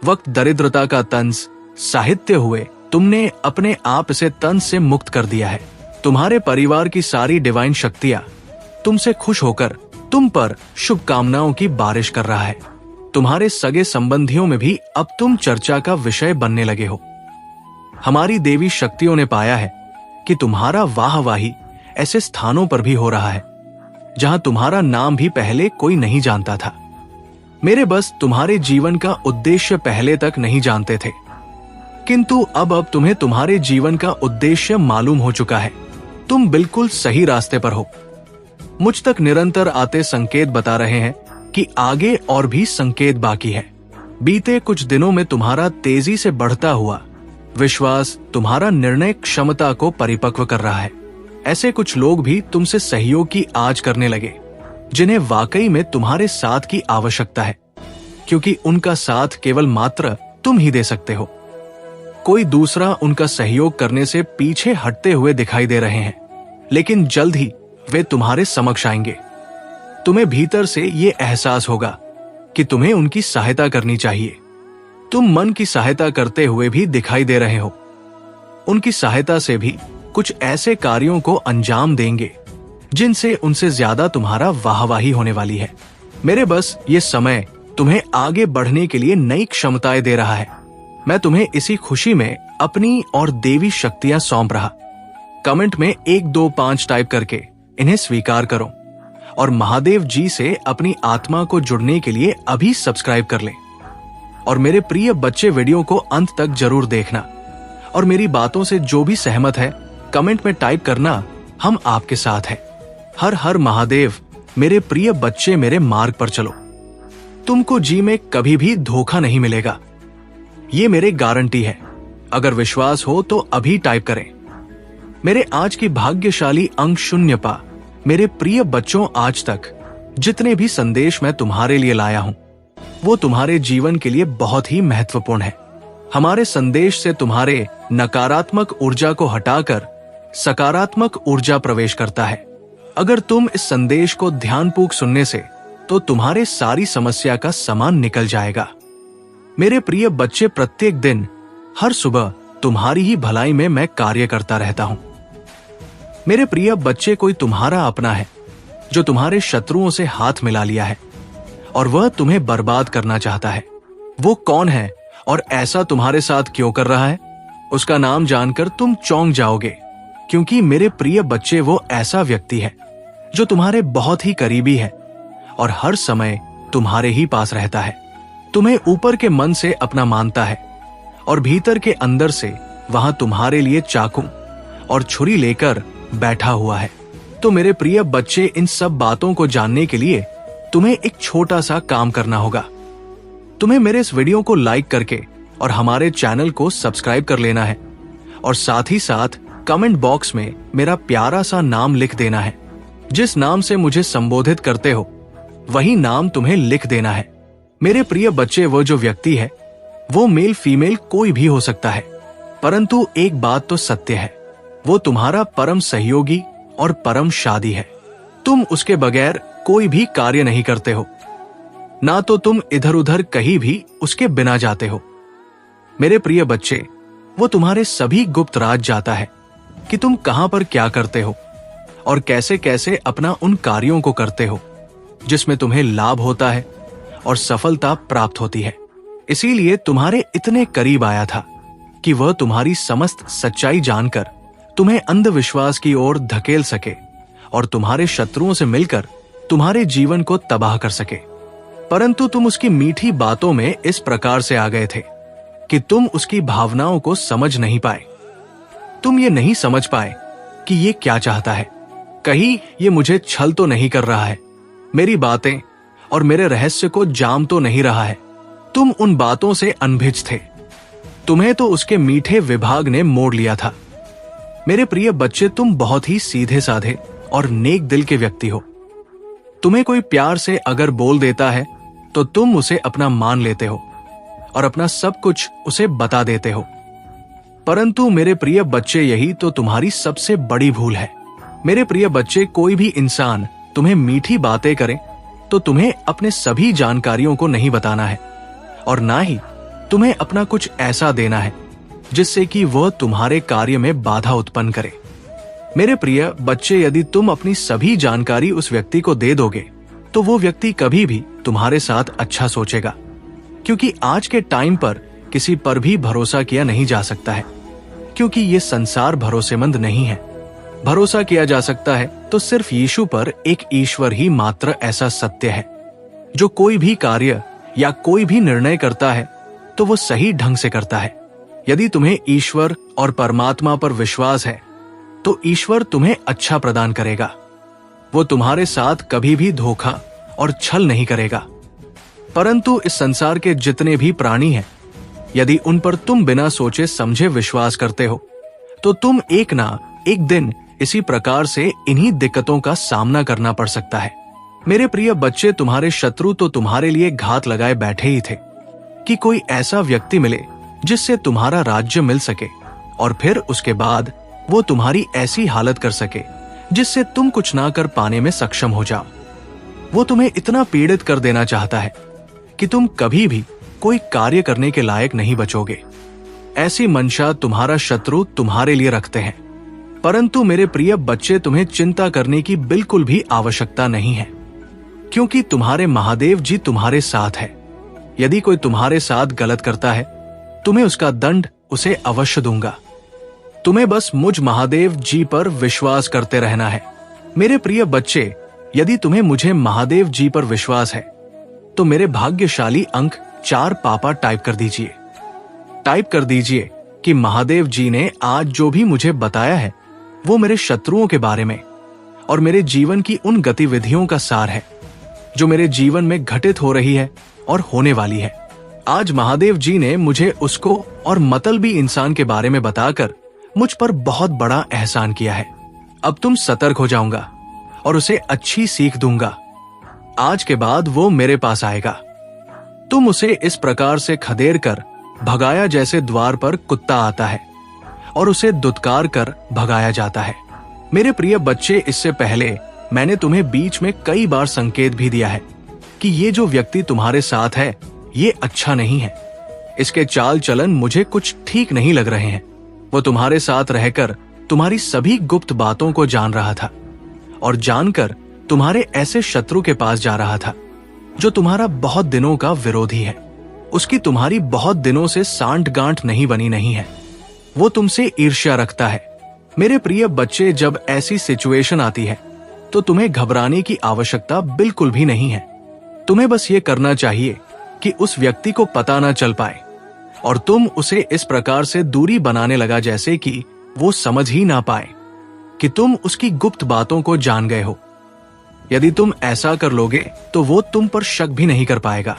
Speaker 1: वक्त दरिद्रता का तंज साहित्य हुए तुमने अपने आप इसे तंज से मुक्त कर दिया है। तुम्हारे परिवार की सारी डिवाइन शक्तियां तुमसे खुश होकर तुम पर शुभकामनाओं की बारिश कर रहा है। तुम्हारे सगे संबंधियों में भी अब तुम चर्चा का विषय बनने लगे हो। हमारी देवी शक्तियों ने पाया है कि तुम्हारा वाहवाही ऐसे स्थानों पर भी हो रहा है जहां तुम्हारा नाम भी पहले कोई नहीं जानता था। मेरे बस तुम्हारे जीवन का उद्देश्य पहले तक नहीं जानते थे, किंतु अब तुम्हें तुम्हारे जीवन का उद्देश्य मालूम हो चुका है। तुम बिल्कुल सही रास्ते पर हो। मुझ तक निरंतर आते संकेत बता रहे हैं कि आगे और भी संकेत बाकी है। बीते कुछ दिनों में तुम्हारा तेजी से बढ़ता हुआ विश्वास तुम्हारा निर्णय क्षमता को परिपक्व कर रहा है। ऐसे कुछ लोग भी तुमसे सहयोग की आस करने लगे जिन्हें वाकई में तुम्हारे साथ की आवश्यकता है, क्योंकि उनका साथ केवल मात्र तुम ही दे सकते हो। कोई दूसरा उनका सहयोग करने से पीछे हटते हुए दिखाई दे रहे हैं, लेकिन जल्द ही वे तुम्हारे समक्ष आएंगे। तुम्हें भीतर से ये एहसास होगा कि तुम्हें उनकी सहायता करनी चाहिए। तुम मन की सहायता करते हुए भी दिखाई दे रहे हो। उनकी सहायता से भी कुछ ऐसे कार्यों को अंजाम देंगे जिनसे उनसे ज्यादा तुम्हारा वाहवाही होने वाली है। मेरे बस ये समय तुम्हें आगे बढ़ने के लिए नई क्षमताएं दे रहा है। मैं तुम्हें इसी खुशी में अपनी और देवी शक्तियां सौंप रहा। कमेंट में 1 2 5 टाइप करके इन्हें स्वीकार करो और महादेव जी से अपनी आत्मा को जुड़ने के लिए अभी सब्सक्राइब कर लें। और मेरे प्रिय बच्चे, वीडियो को अंत तक जरूर देखना और मेरी बातों से जो भी सहमत है कमेंट में टाइप करना। हम आपके साथ हैं। हर हर महादेव। मेरे प्रिय बच्चे, मेरे मार्ग पर चलो। तुमको जी में कभी भी धोखा नहीं मिलेगा, ये मेरे गारंटी है। अगर विश्वास हो तो अभी टाइप करें। मेरे आज की भाग्यशाली अंक 0 पा। मेरे प्रिय बच्चों, आज तक जितने भी संदेश मैं तुम्हारे लिए लाया हूं वो तुम्हारे जीवन के लिए बहुत ही महत्वपूर्ण है। हमारे संदेश से तुम्हारे नकारात्मक ऊर्जा को हटाकर सकारात्मक ऊर्जा प्रवेश करता है। अगर तुम इस संदेश को ध्यानपूर्वक सुनने से तो तुम्हारे सारी समस्या का सामान निकल जाएगा। मेरे प्रिय बच्चे, प्रत्येक दिन हर सुबह तुम्हारी ही भलाई में मैं कार्य करता रहता हूं। मेरे प्रिय बच्चे, कोई तुम्हारा अपना है जो तुम्हारे शत्रुओं से हाथ मिला लिया है और वह तुम्हें बर्बाद करना चाहता है। वो कौन है और ऐसा तुम्हारे साथ क्यों कर रहा है, उसका नाम जानकर तुम चौंक जाओगे, क्योंकि मेरे प्रिय बच्चे, वो ऐसा व्यक्ति है जो तुम्हारे बहुत ही करीबी है और हर समय तुम्हारे ही पास रहता है। तुम्हें ऊपर के मन से अपना मानता है और भीतर के अंदर से वहां तुम्हारे लिए चाकू और छुरी लेकर बैठा हुआ है। तो मेरे प्रिय बच्चे, इन सब बातों को जानने के लिए तुम्हें एक छोटा सा काम करना होगा। तुम्हें मेरे इस वीडियो को लाइक करके और हमारे चैनल को सब्सक्राइब कर लेना है और साथ ही साथ कमेंट बॉक्स में मेरा प्यारा सा नाम लिख देना है। जिस नाम से मुझे संबोधित करते हो वही नाम तुम्हें लिख देना है। मेरे प्रिय बच्चे, वो जो व्यक्ति है वो मेल फीमेल कोई भी हो सकता है, परंतु एक बात तो सत्य है, वो तुम्हारा परम सहयोगी और परम शादी है। तुम उसके बगैर कोई भी कार्य नहीं करते हो, ना तो तुम इधर उधर कहीं भी उसके बिना जाते हो। मेरे प्रिय बच्चे, वो तुम्हारे सभी गुप्त राज जाता है कि तुम कहां पर क्या करते हो और कैसे कैसे अपना उन कार्यों को करते हो जिसमें तुम्हें लाभ होता है और सफलता प्राप्त होती है। इसीलिए तुम्हारे इतने करीब आया था कि वह तुम्हारी समस्त सच्चाई जानकर तुम्हें अंधविश्वास की ओर धकेल सके और तुम्हारे शत्रुओं से मिलकर तुम्हारे जीवन को तबाह कर सके। परंतु तुम उसकी मीठी बातों में इस प्रकार से आ गए थे कि तुम उसकी भावनाओं को समझ नहीं पाए। तुम ये नहीं समझ पाए कि ये क्या चाहता है, कहीं ये मुझे छल तो नहीं कर रहा है, मेरी बातें और मेरे रहस्य को जाम तो नहीं रहा है। तुम उन बातों से अनभिज थे। तुम्हें तो उसके मीठे विभाग ने मोड़ लिया था। मेरे प्रिय बच्चे, तुम बहुत ही सीधे साधे और नेक दिल के व्यक्ति हो। तुम्हें कोई प्यार से अगर बोल देता है तो तुम उसे अपना मान लेते हो और अपना सब कुछ उसे बता देते हो। परंतु मेरे प्रिय बच्चे, यही तो तुम्हारी सबसे बड़ी भूल है। मेरे प्रिय बच्चे, कोई भी इंसान तुम्हें मीठी बातें करे तो तुम्हें अपने सभी जानकारियों को नहीं बताना है और ना ही तुम्हें अपना कुछ ऐसा देना है जिससे कि वह तुम्हारे कार्य में बाधा उत्पन्न करे। मेरे प्रिय बच्चे, यदि तुम अपनी सभी जानकारी उस व्यक्ति को दे दोगे तो वो व्यक्ति कभी भी तुम्हारे साथ अच्छा सोचेगा, क्योंकि आज के टाइम पर किसी पर भी भरोसा किया नहीं जा सकता है, क्योंकि ये संसार भरोसेमंद नहीं है। भरोसा किया जा सकता है तो सिर्फ यीशु पर, एक ईश्वर ही मात्र ऐसा सत्य है जो कोई भी कार्य या कोई भी निर्णय करता है तो वो सही ढंग से करता है। यदि तुम्हें ईश्वर और परमात्मा पर विश्वास है तो ईश्वर तुम्हें अच्छा प्रदान करेगा। वो तुम्हारे साथ कभी भी धोखा और छल नहीं करेगा। परंतु इस संसार के जितने भी प्राणी हैं, यदि उन पर तुम बिना सोचे समझे विश्वास करते हो तो तुम एक ना एक दिन इसी प्रकार से इन्हीं दिक्कतों का सामना करना पड़ सकता है। मेरे प्रिय बच्चे, तुम्हारे शत्रु तो तुम्हारे लिए घात लगाए बैठे ही थे कि कोई ऐसा व्यक्ति मिले जिससे तुम्हारा राज्य मिल सके और फिर उसके बाद वो तुम्हारी ऐसी हालत कर सके जिससे तुम कुछ ना कर पाने में सक्षम हो जाओ। वो तुम्हें इतना पीड़ित कर देना चाहता है कि तुम कभी भी कोई कार्य करने के लायक नहीं बचोगे। ऐसी मंशा तुम्हारा शत्रु तुम्हारे लिए रखते हैं। परंतु मेरे प्रिय बच्चे, तुम्हें चिंता करने की बिल्कुल भी आवश्यकता नहीं है, क्योंकि तुम्हारे महादेव जी तुम्हारे साथ है। यदि कोई तुम्हारे साथ गलत करता है, तुम्हें उसका दंड उसे अवश्य दूंगा। तुम्हें बस मुझ महादेव जी पर विश्वास करते रहना है। मेरे प्रिय बच्चे, यदि तुम्हें मुझे महादेव जी पर विश्वास है तो मेरे भाग्यशाली अंक 4 पापा टाइप कर दीजिए। टाइप कर दीजिए कि महादेव जी ने आज जो भी मुझे बताया है वो मेरे शत्रुओं के बारे में और मेरे जीवन की उन गतिविधियों का सार है जो मेरे जीवन में घटित हो रही है और होने वाली है। आज महादेव जी ने मुझे उसको और मतलबी इंसान के बारे में बताकर मुझ पर बहुत बड़ा एहसान किया है। अब तुम सतर्क हो जाऊंगा और उसे अच्छी सीख दूंगा। आज के बाद वो मेरे पास आएगा। तुम उसे इस प्रकार से खदेड़ कर भगाया जैसे द्वार पर कुत्ता आता है और उसे दुत्कार कर भगाया जाता है। मेरे प्रिय बच्चे, इससे पहले मैंने तुम्हें बीच में कई बार संकेत भी दिया है कि ये जो व्यक्ति तुम्हारे साथ है ये अच्छा नहीं है। इसके चाल चलन मुझे कुछ ठीक नहीं लग रहे हैं। वो तुम्हारे साथ रहकर तुम्हारी सभी गुप्त बातों को जान रहा था और जानकर तुम्हारे ऐसे शत्रु के पास जा रहा था जो तुम्हारा बहुत दिनों का विरोधी है। उसकी तुम्हारी बहुत दिनों से सांठ गांठ नहीं है। वो तुमसे ईर्ष्या रखता है। मेरे प्रिय बच्चे, जब ऐसी सिचुएशन आती है तो तुम्हें घबराने की आवश्यकता बिल्कुल भी नहीं है। तुम्हें बस ये करना चाहिए कि उस व्यक्ति को पता ना चल पाए और तुम उसे इस प्रकार से दूरी बनाने लगा जैसे कि वो समझ ही ना पाए कि तुम उसकी गुप्त बातों को जान गए हो। यदि तुम ऐसा कर लोगे तो वो तुम पर शक भी नहीं कर पाएगा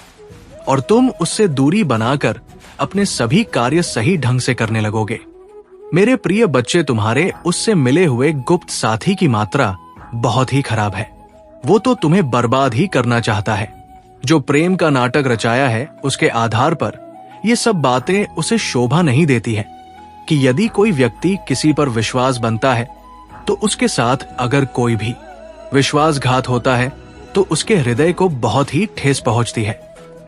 Speaker 1: और तुम उससे दूरी बनाकर अपने सभी कार्य सही ढंग से करने लगोगे। मेरे प्रिय बच्चे, तुम्हारे उससे मिले हुए गुप्त साथी की मात्रा बहुत ही खराब है। वो तो तुम्हें बर्बाद ही करना चाहता है। जो प्रेम का नाटक रचाया है, उसके आधार पर ये सब बातें उसे शोभा नहीं देती है कि यदि कोई व्यक्ति किसी पर विश्वास बनता है तो उसके साथ अगर कोई भी विश्वासघात होता है तो उसके हृदय को बहुत ही ठेस पहुंचती है।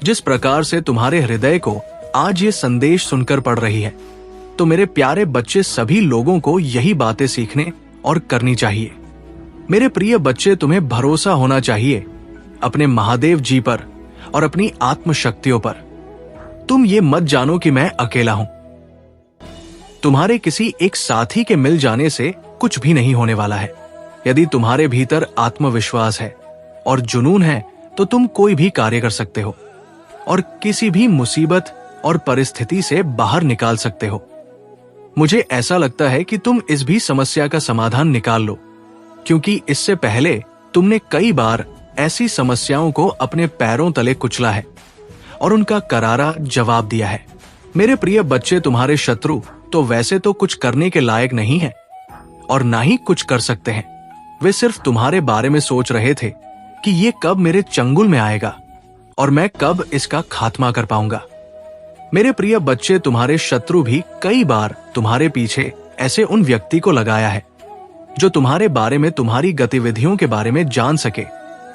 Speaker 1: जिस प्रकार से तुम्हारे हृदय को आज ये संदेश सुनकर पड़ रही है, तो मेरे प्यारे बच्चे, सभी लोगों को यही बातें सीखने और करनी चाहिए। मेरे प्रिय बच्चे, तुम्हें भरोसा होना चाहिए अपने महादेव जी पर और अपनी आत्मशक्तियों पर। तुम ये मत जानो कि मैं अकेला हूं। तुम्हारे किसी एक साथी के मिल जाने से कुछ भी नहीं होने वाला है। यदि तुम्हारे भीतर आत्मविश्वास है और जुनून है तो तुम कोई भी कार्य कर सकते हो और किसी भी मुसीबत और परिस्थिति से बाहर निकाल सकते हो। मुझे ऐसा लगता है कि तुम इस भी समस्या का समाधान निकाल लो, क्योंकि इससे पहले तुमने कई बार ऐसी समस्याओं को अपने पैरों तले कुचला है और उनका करारा जवाब दिया है। मेरे प्रिय बच्चे, तुम्हारे शत्रु तो वैसे तो कुछ करने के लायक नहीं है और ना ही कुछ कर सकते हैं। वे सिर्फ तुम्हारे बारे में सोच रहे थे कि ये कब मेरे चंगुल में आएगा और मैं कब इसका खात्मा कर पाऊंगा। मेरे प्रिय बच्चे, तुम्हारे शत्रु भी कई बार तुम्हारे पीछे ऐसे उन व्यक्ति को लगाया है जो तुम्हारे बारे में, तुम्हारी गतिविधियों के बारे में जान सके,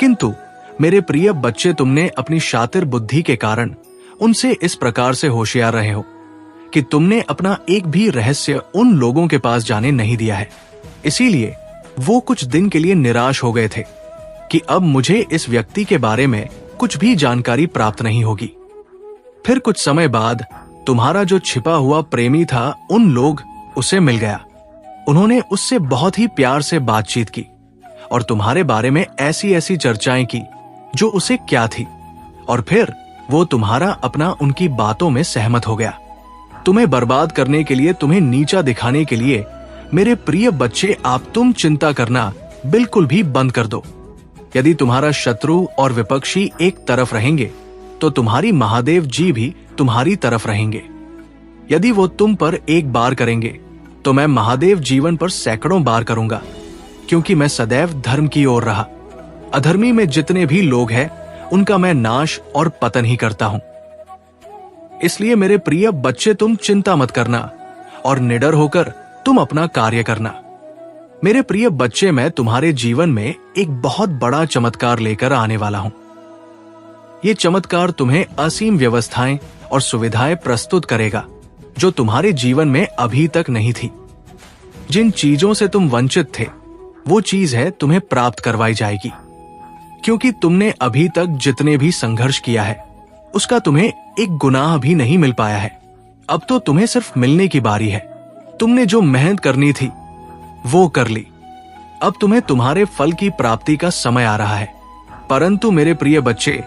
Speaker 1: किंतु मेरे प्रिय बच्चे, तुमने अपनी शातिर बुद्धि के कारण उनसे इस प्रकार से होशियार रहे हो कि तुमने अपना एक भी रहस्य उन लोगों के पास जाने नहीं दिया है। इसीलिए वो कुछ दिन के लिए निराश हो गए थे कि अब मुझे इस व्यक्ति के बारे में कुछ भी जानकारी प्राप्त नहीं होगी। फिर कुछ समय बाद तुम्हारा जो छिपा हुआ प्रेमी था, उन लोग उसे मिल गया। उन्होंने उससे बहुत ही प्यार से बातचीत की और तुम्हारे बारे में ऐसी ऐसी चर्चाएं की जो उसे क्या थी, और फिर वो तुम्हारा अपना उनकी बातों में सहमत हो गया। तुम्हें बर्बाद करने के लिए, तुम्हें नीचा दिखाने के लिए मेरे प्रिय बच्चे, तुम चिंता करना बिल्कुल भी बंद कर दो। यदि तुम्हारा शत्रु और विपक्षी एक तरफ रहेंगे तो तुम्हारी महादेव जी भी तुम्हारी तरफ रहेंगे। यदि वो तुम पर एक बार करेंगे तो मैं महादेव जीवन पर सैकड़ों बार करूंगा, क्योंकि मैं सदैव धर्म की ओर रहा। अधर्मी में जितने भी लोग हैं उनका मैं नाश और पतन ही करता हूं। इसलिए मेरे प्रिय बच्चे, तुम चिंता मत करना और निडर होकर तुम अपना कार्य करना। मेरे प्रिय बच्चे, मैं तुम्हारे जीवन में एक बहुत बड़ा चमत्कार लेकर आने वाला हूं। ये चमत्कार तुम्हें असीम व्यवस्थाएं और सुविधाएं प्रस्तुत करेगा जो तुम्हारे जीवन में अभी तक नहीं थी। जिन चीजों से तुम वंचित थे, वो चीज है तुम्हें प्राप्त करवाई जाएगी, क्योंकि तुमने अभी तक जितने भी संघर्ष किया है उसका तुम्हें एक गुनाह भी नहीं मिल पाया है। अब तो तुम्हें सिर्फ मिलने की बारी है। तुमने जो मेहनत करनी थी वो कर ली। अब तुम्हें तुम्हारे फल की प्राप्ति का समय आ रहा है। परंतु मेरे प्रिय बच्चे,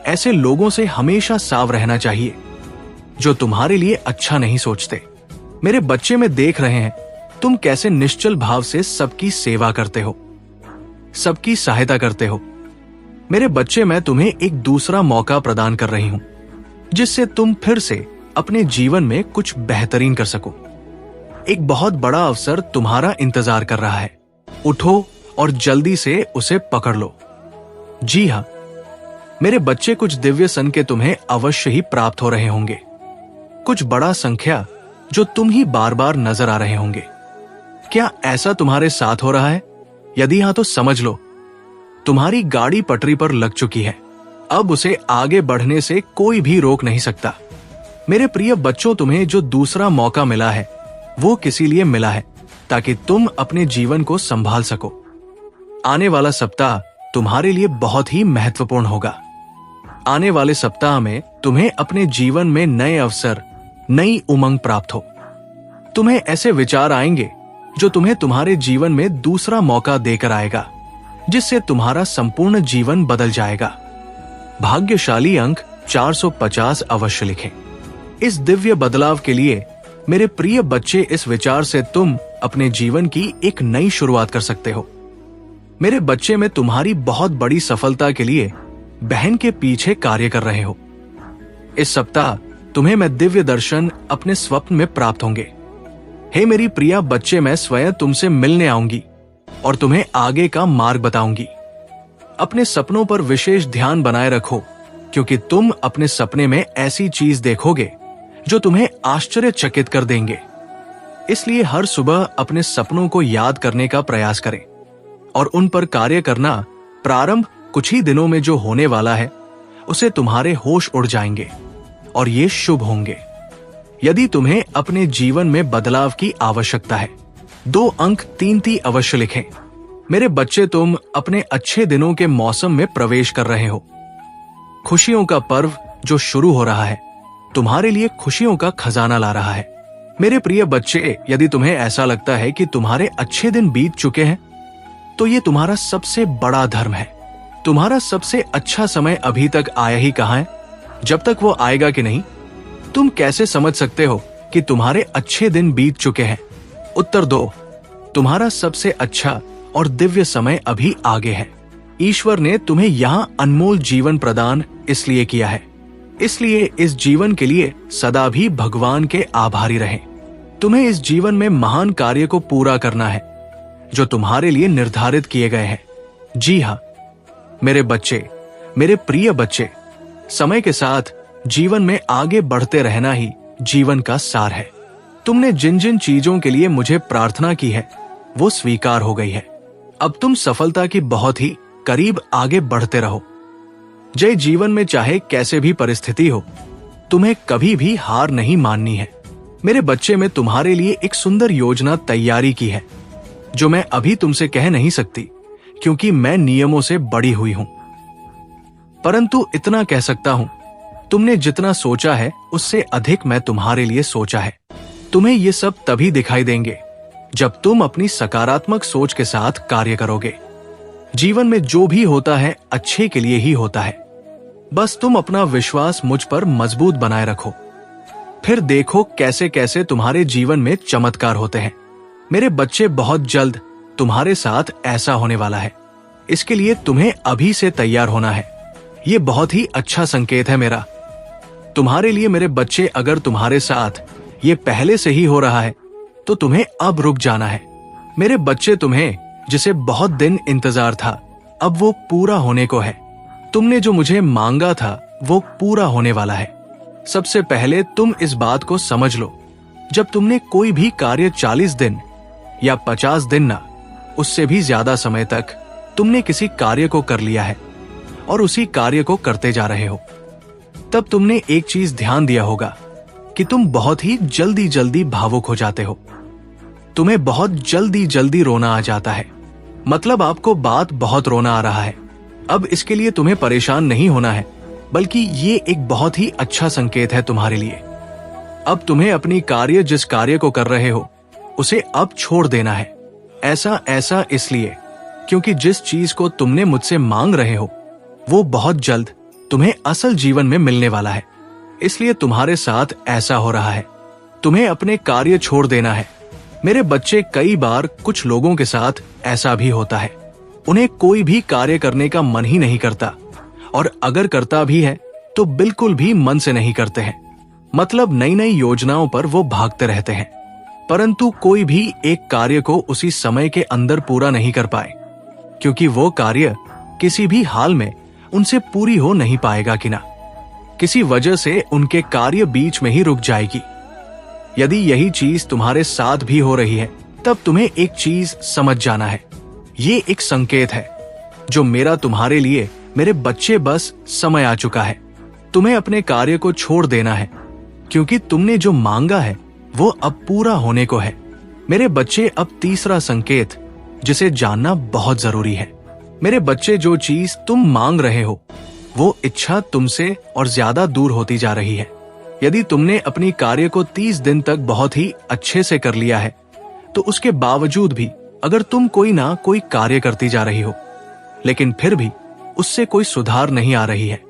Speaker 1: ऐसे लोगों से हमेशा सावधान रहना चाहिए जो तुम्हारे लिए अच्छा नहीं सोचते। मेरे बच्चे, में देख रहे हैं तुम कैसे निश्चल भाव से सबकी सेवा करते हो, सबकी सहायता करते हो। मेरे बच्चे, मैं तुम्हें एक दूसरा मौका प्रदान कर रही हूं जिससे तुम फिर से अपने जीवन में कुछ बेहतरीन कर सको। एक बहुत बड़ा अवसर तुम्हारा इंतजार कर रहा है। उठो और जल्दी से उसे पकड़ लो। जी हां मेरे बच्चे, कुछ दिव्य संकेत तुम्हें अवश्य ही प्राप्त हो रहे होंगे। कुछ बड़ा संख्या जो तुम ही बार बार नजर आ रहे होंगे। क्या ऐसा तुम्हारे साथ हो रहा है? यदि हां तो समझ लो तुम्हारी गाड़ी पटरी पर लग चुकी है। अब उसे आगे बढ़ने से कोई भी रोक नहीं सकता। मेरे प्रिय बच्चों, तुम्हें जो दूसरा मौका मिला है वो किसी लिए मिला है ताकि तुम अपने जीवन को संभाल सको। आने वाला सप्ताह तुम्हारे लिए बहुत ही महत्वपूर्ण होगा। आने वाले सप्ताह में तुम्हें अपने जीवन में नए अवसर, नई उमंग प्राप्त हो। तुम्हें ऐसे विचार आएंगे जो तुम्हें तुम्हारे जीवन में दूसरा मौका देकर आएगा, जिससे तुम्हारा संपूर्ण जीवन बदल जाएगा। भाग्यशाली अंक 450 अवश्य लिखें। इस दिव्य बदलाव के लिए मेरे प्रिय बच्चे, इस विचार से तुम अपने जीवन की एक नई शुरुआत कर सकते हो। मेरे बच्चे, में तुम्हारी बहुत बड़ी सफलता के लिए बहन के पीछे कार्य कर रहे हो। इस सप्ताह तुम्हें मैं दिव्य दर्शन अपने स्वप्न में प्राप्त होंगे। हे मेरी प्रिया बच्चे, मैं स्वयं तुमसे मिलने आऊंगी और तुम्हें आगे का मार्ग बताऊंगी। अपने सपनों पर विशेष ध्यान बनाए रखो, क्योंकि तुम अपने सपने में ऐसी चीज देखोगे जो तुम्हें आश्चर्यचकित कर देंगे। इसलिए हर सुबह अपने सपनों को याद करने का प्रयास करें और उन पर कार्य करना प्रारंभ कुछ ही दिनों में जो होने वाला है उसे तुम्हारे होश उड़ जाएंगे और ये शुभ होंगे। यदि तुम्हें अपने जीवन में बदलाव की आवश्यकता है, 2 अंक 3 अवश्य लिखें। मेरे बच्चे, तुम अपने अच्छे दिनों के मौसम में प्रवेश कर रहे हो। खुशियों का पर्व जो शुरू हो रहा है तुम्हारे लिए खुशियों का खजाना ला रहा है। मेरे प्रिय बच्चे, यदि तुम्हें ऐसा लगता है कि तुम्हारे अच्छे दिन बीत चुके हैं, तो ये तुम्हारा सबसे बड़ा धर्म है। तुम्हारा सबसे अच्छा समय अभी तक आया ही कहां है? जब तक वो आएगा कि नहीं, तुम कैसे समझ सकते हो कि तुम्हारे अच्छे दिन बीत चुके हैं? उत्तर दो, तुम्हारा सबसे अच्छा और दिव्य समय अभी आगे है। ईश्वर ने तुम्हें यहाँ अनमोल जीवन प्रदान इसलिए किया है, इसलिए इस जीवन के लिए सदा भी भगवान के आभारी रहें। तुम्हें इस जीवन में महान कार्य को पूरा करना है जो तुम्हारे लिए निर्धारित किए गए हैं। जी हाँ मेरे बच्चे, मेरे प्रिय बच्चे, समय के साथ जीवन में आगे बढ़ते रहना ही जीवन का सार है। तुमने जिन जिन चीजों के लिए मुझे प्रार्थना की है वो स्वीकार हो गई है। अब तुम सफलता की बहुत ही करीब आगे बढ़ते रहो। जय जीवन में चाहे कैसे भी परिस्थिति हो, तुम्हें कभी भी हार नहीं माननी है। मेरे बच्चे, मैं तुम्हारे लिए एक सुंदर योजना तैयारी की है जो मैं अभी तुमसे कह नहीं सकती, क्योंकि मैं नियमों से बड़ी हुई हूं। परंतु इतना कह सकता हूं, तुमने जितना सोचा है उससे अधिक मैं तुम्हारे लिए सोचा है। तुम्हें ये सब तभी दिखाई देंगे जब तुम अपनी सकारात्मक सोच के साथ कार्य करोगे। जीवन में जो भी होता है अच्छे के लिए ही होता है। बस तुम अपना विश्वास मुझ पर मजबूत बनाए रखो, फिर देखो कैसे कैसे तुम्हारे जीवन में चमत्कार होते हैं। मेरे बच्चे, बहुत जल्द तुम्हारे साथ ऐसा होने वाला है। इसके लिए तुम्हें अभी से तैयार होना है। ये बहुत ही अच्छा संकेत है मेरा तुम्हारे लिए। मेरे बच्चे, अगर तुम्हारे साथ ये पहले से ही हो रहा है तो तुम्हें अब रुक जाना है। मेरे बच्चे, तुम्हें जिसे बहुत दिन इंतजार था अब वो पूरा होने को है। तुमने जो मुझे मांगा था वो पूरा होने वाला है। सबसे पहले तुम इस बात को समझ लो, जब तुमने कोई भी कार्य 40 दिन या 50 दिन ना, उससे भी ज्यादा समय तक तुमने किसी कार्य को कर लिया है और उसी कार्य को करते जा रहे हो, तब तुमने एक चीज ध्यान दिया होगा कि तुम बहुत ही जल्दी जल्दी भावुक हो जाते हो। तुम्हें बहुत जल्दी जल्दी रोना आ जाता है, मतलब आपको बात बहुत रोना आ रहा है। अब इसके लिए तुम्हें परेशान नहीं होना है, बल्कि ये एक बहुत ही अच्छा संकेत है तुम्हारे लिए। अब तुम्हें अपनी कार्य, जिस कार्य को कर रहे हो, उसे अब छोड़ देना है। ऐसा इसलिए क्योंकि जिस चीज को तुमने मुझसे मांग रहे हो वो बहुत जल्द तुम्हें असल जीवन में मिलने वाला है। इसलिए तुम्हारे साथ ऐसा हो रहा है। तुम्हें अपने कार्य छोड़ देना है। मेरे बच्चे, कई बार कुछ लोगों के साथ ऐसा भी होता है, उन्हें कोई भी कार्य करने का मन ही नहीं करता, और अगर करता भी है तो बिल्कुल भी मन से नहीं करते हैं। मतलब नई नई योजनाओं पर वो भागते रहते हैं, परंतु कोई भी एक कार्य को उसी समय के अंदर पूरा नहीं कर पाए, क्योंकि वो कार्य किसी भी हाल में उनसे पूरी हो नहीं पाएगा कि ना, किसी वजह से उनके कार्य बीच में ही रुक जाएगी। यदि यही चीज तुम्हारे साथ भी हो रही है, तब तुम्हें एक चीज समझ जाना है। ये एक संकेत है जो मेरा तुम्हारे लिए, मेरे बच्चे, बस समय आ चुका है। तुम्हें अपने कार्य को छोड़ देना है, क्योंकि तुमने जो मांगा है वो अब पूरा होने को है। मेरे बच्चे, अब तीसरा संकेत जिसे जानना बहुत जरूरी है। मेरे बच्चे, जो चीज तुम मांग रहे हो वो इच्छा तुमसे और ज्यादा दूर होती जा रही है। यदि तुमने अपनी कार्य को 30 दिन तक बहुत ही अच्छे से कर लिया है, तो उसके बावजूद भी अगर तुम कोई ना कोई कार्य करती जा रही हो, लेकिन फिर भी उससे कोई सुधार नहीं आ रही है,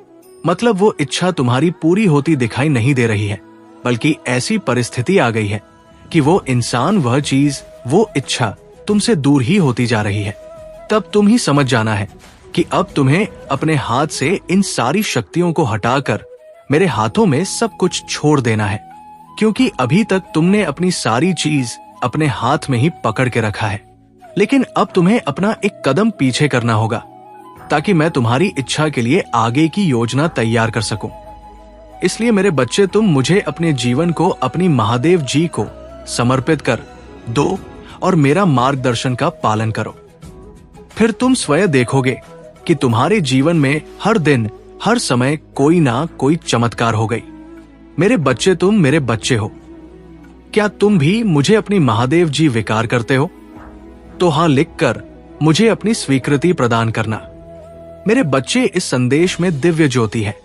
Speaker 1: मतलब वो इच्छा तुम्हारी पूरी होती दिखाई नहीं दे रही है, बल्कि ऐसी परिस्थिति आ गई है कि वो इंसान, वह चीज, वो इच्छा तुमसे दूर ही होती जा रही है, तब तुम ही समझ जाना है कि अब तुम्हें अपने हाथ से इन सारी शक्तियों को हटाकर मेरे हाथों में सब कुछ छोड़ देना है, क्योंकि अभी तक तुमने अपनी सारी चीज अपने हाथ में ही पकड़ के रखा है। लेकिन अब तुम्हें अपना एक कदम पीछे करना होगा, ताकि मैं तुम्हारी इच्छा के लिए आगे की योजना तैयार कर सकूं। इसलिए मेरे बच्चे, तुम मुझे अपने जीवन को अपनी महादेव जी को समर्पित कर दो और मेरा मार्गदर्शन का पालन करो। फिर तुम स्वयं देखोगे कि तुम्हारे जीवन में हर दिन हर समय कोई ना कोई चमत्कार हो गई। मेरे बच्चे, तुम मेरे बच्चे हो। क्या तुम भी मुझे अपनी महादेव जी विकार करते हो? तो हाँ लिखकर मुझे अपनी स्वीकृति प्रदान करना। मेरे बच्चे, इस संदेश में दिव्य ज्योति है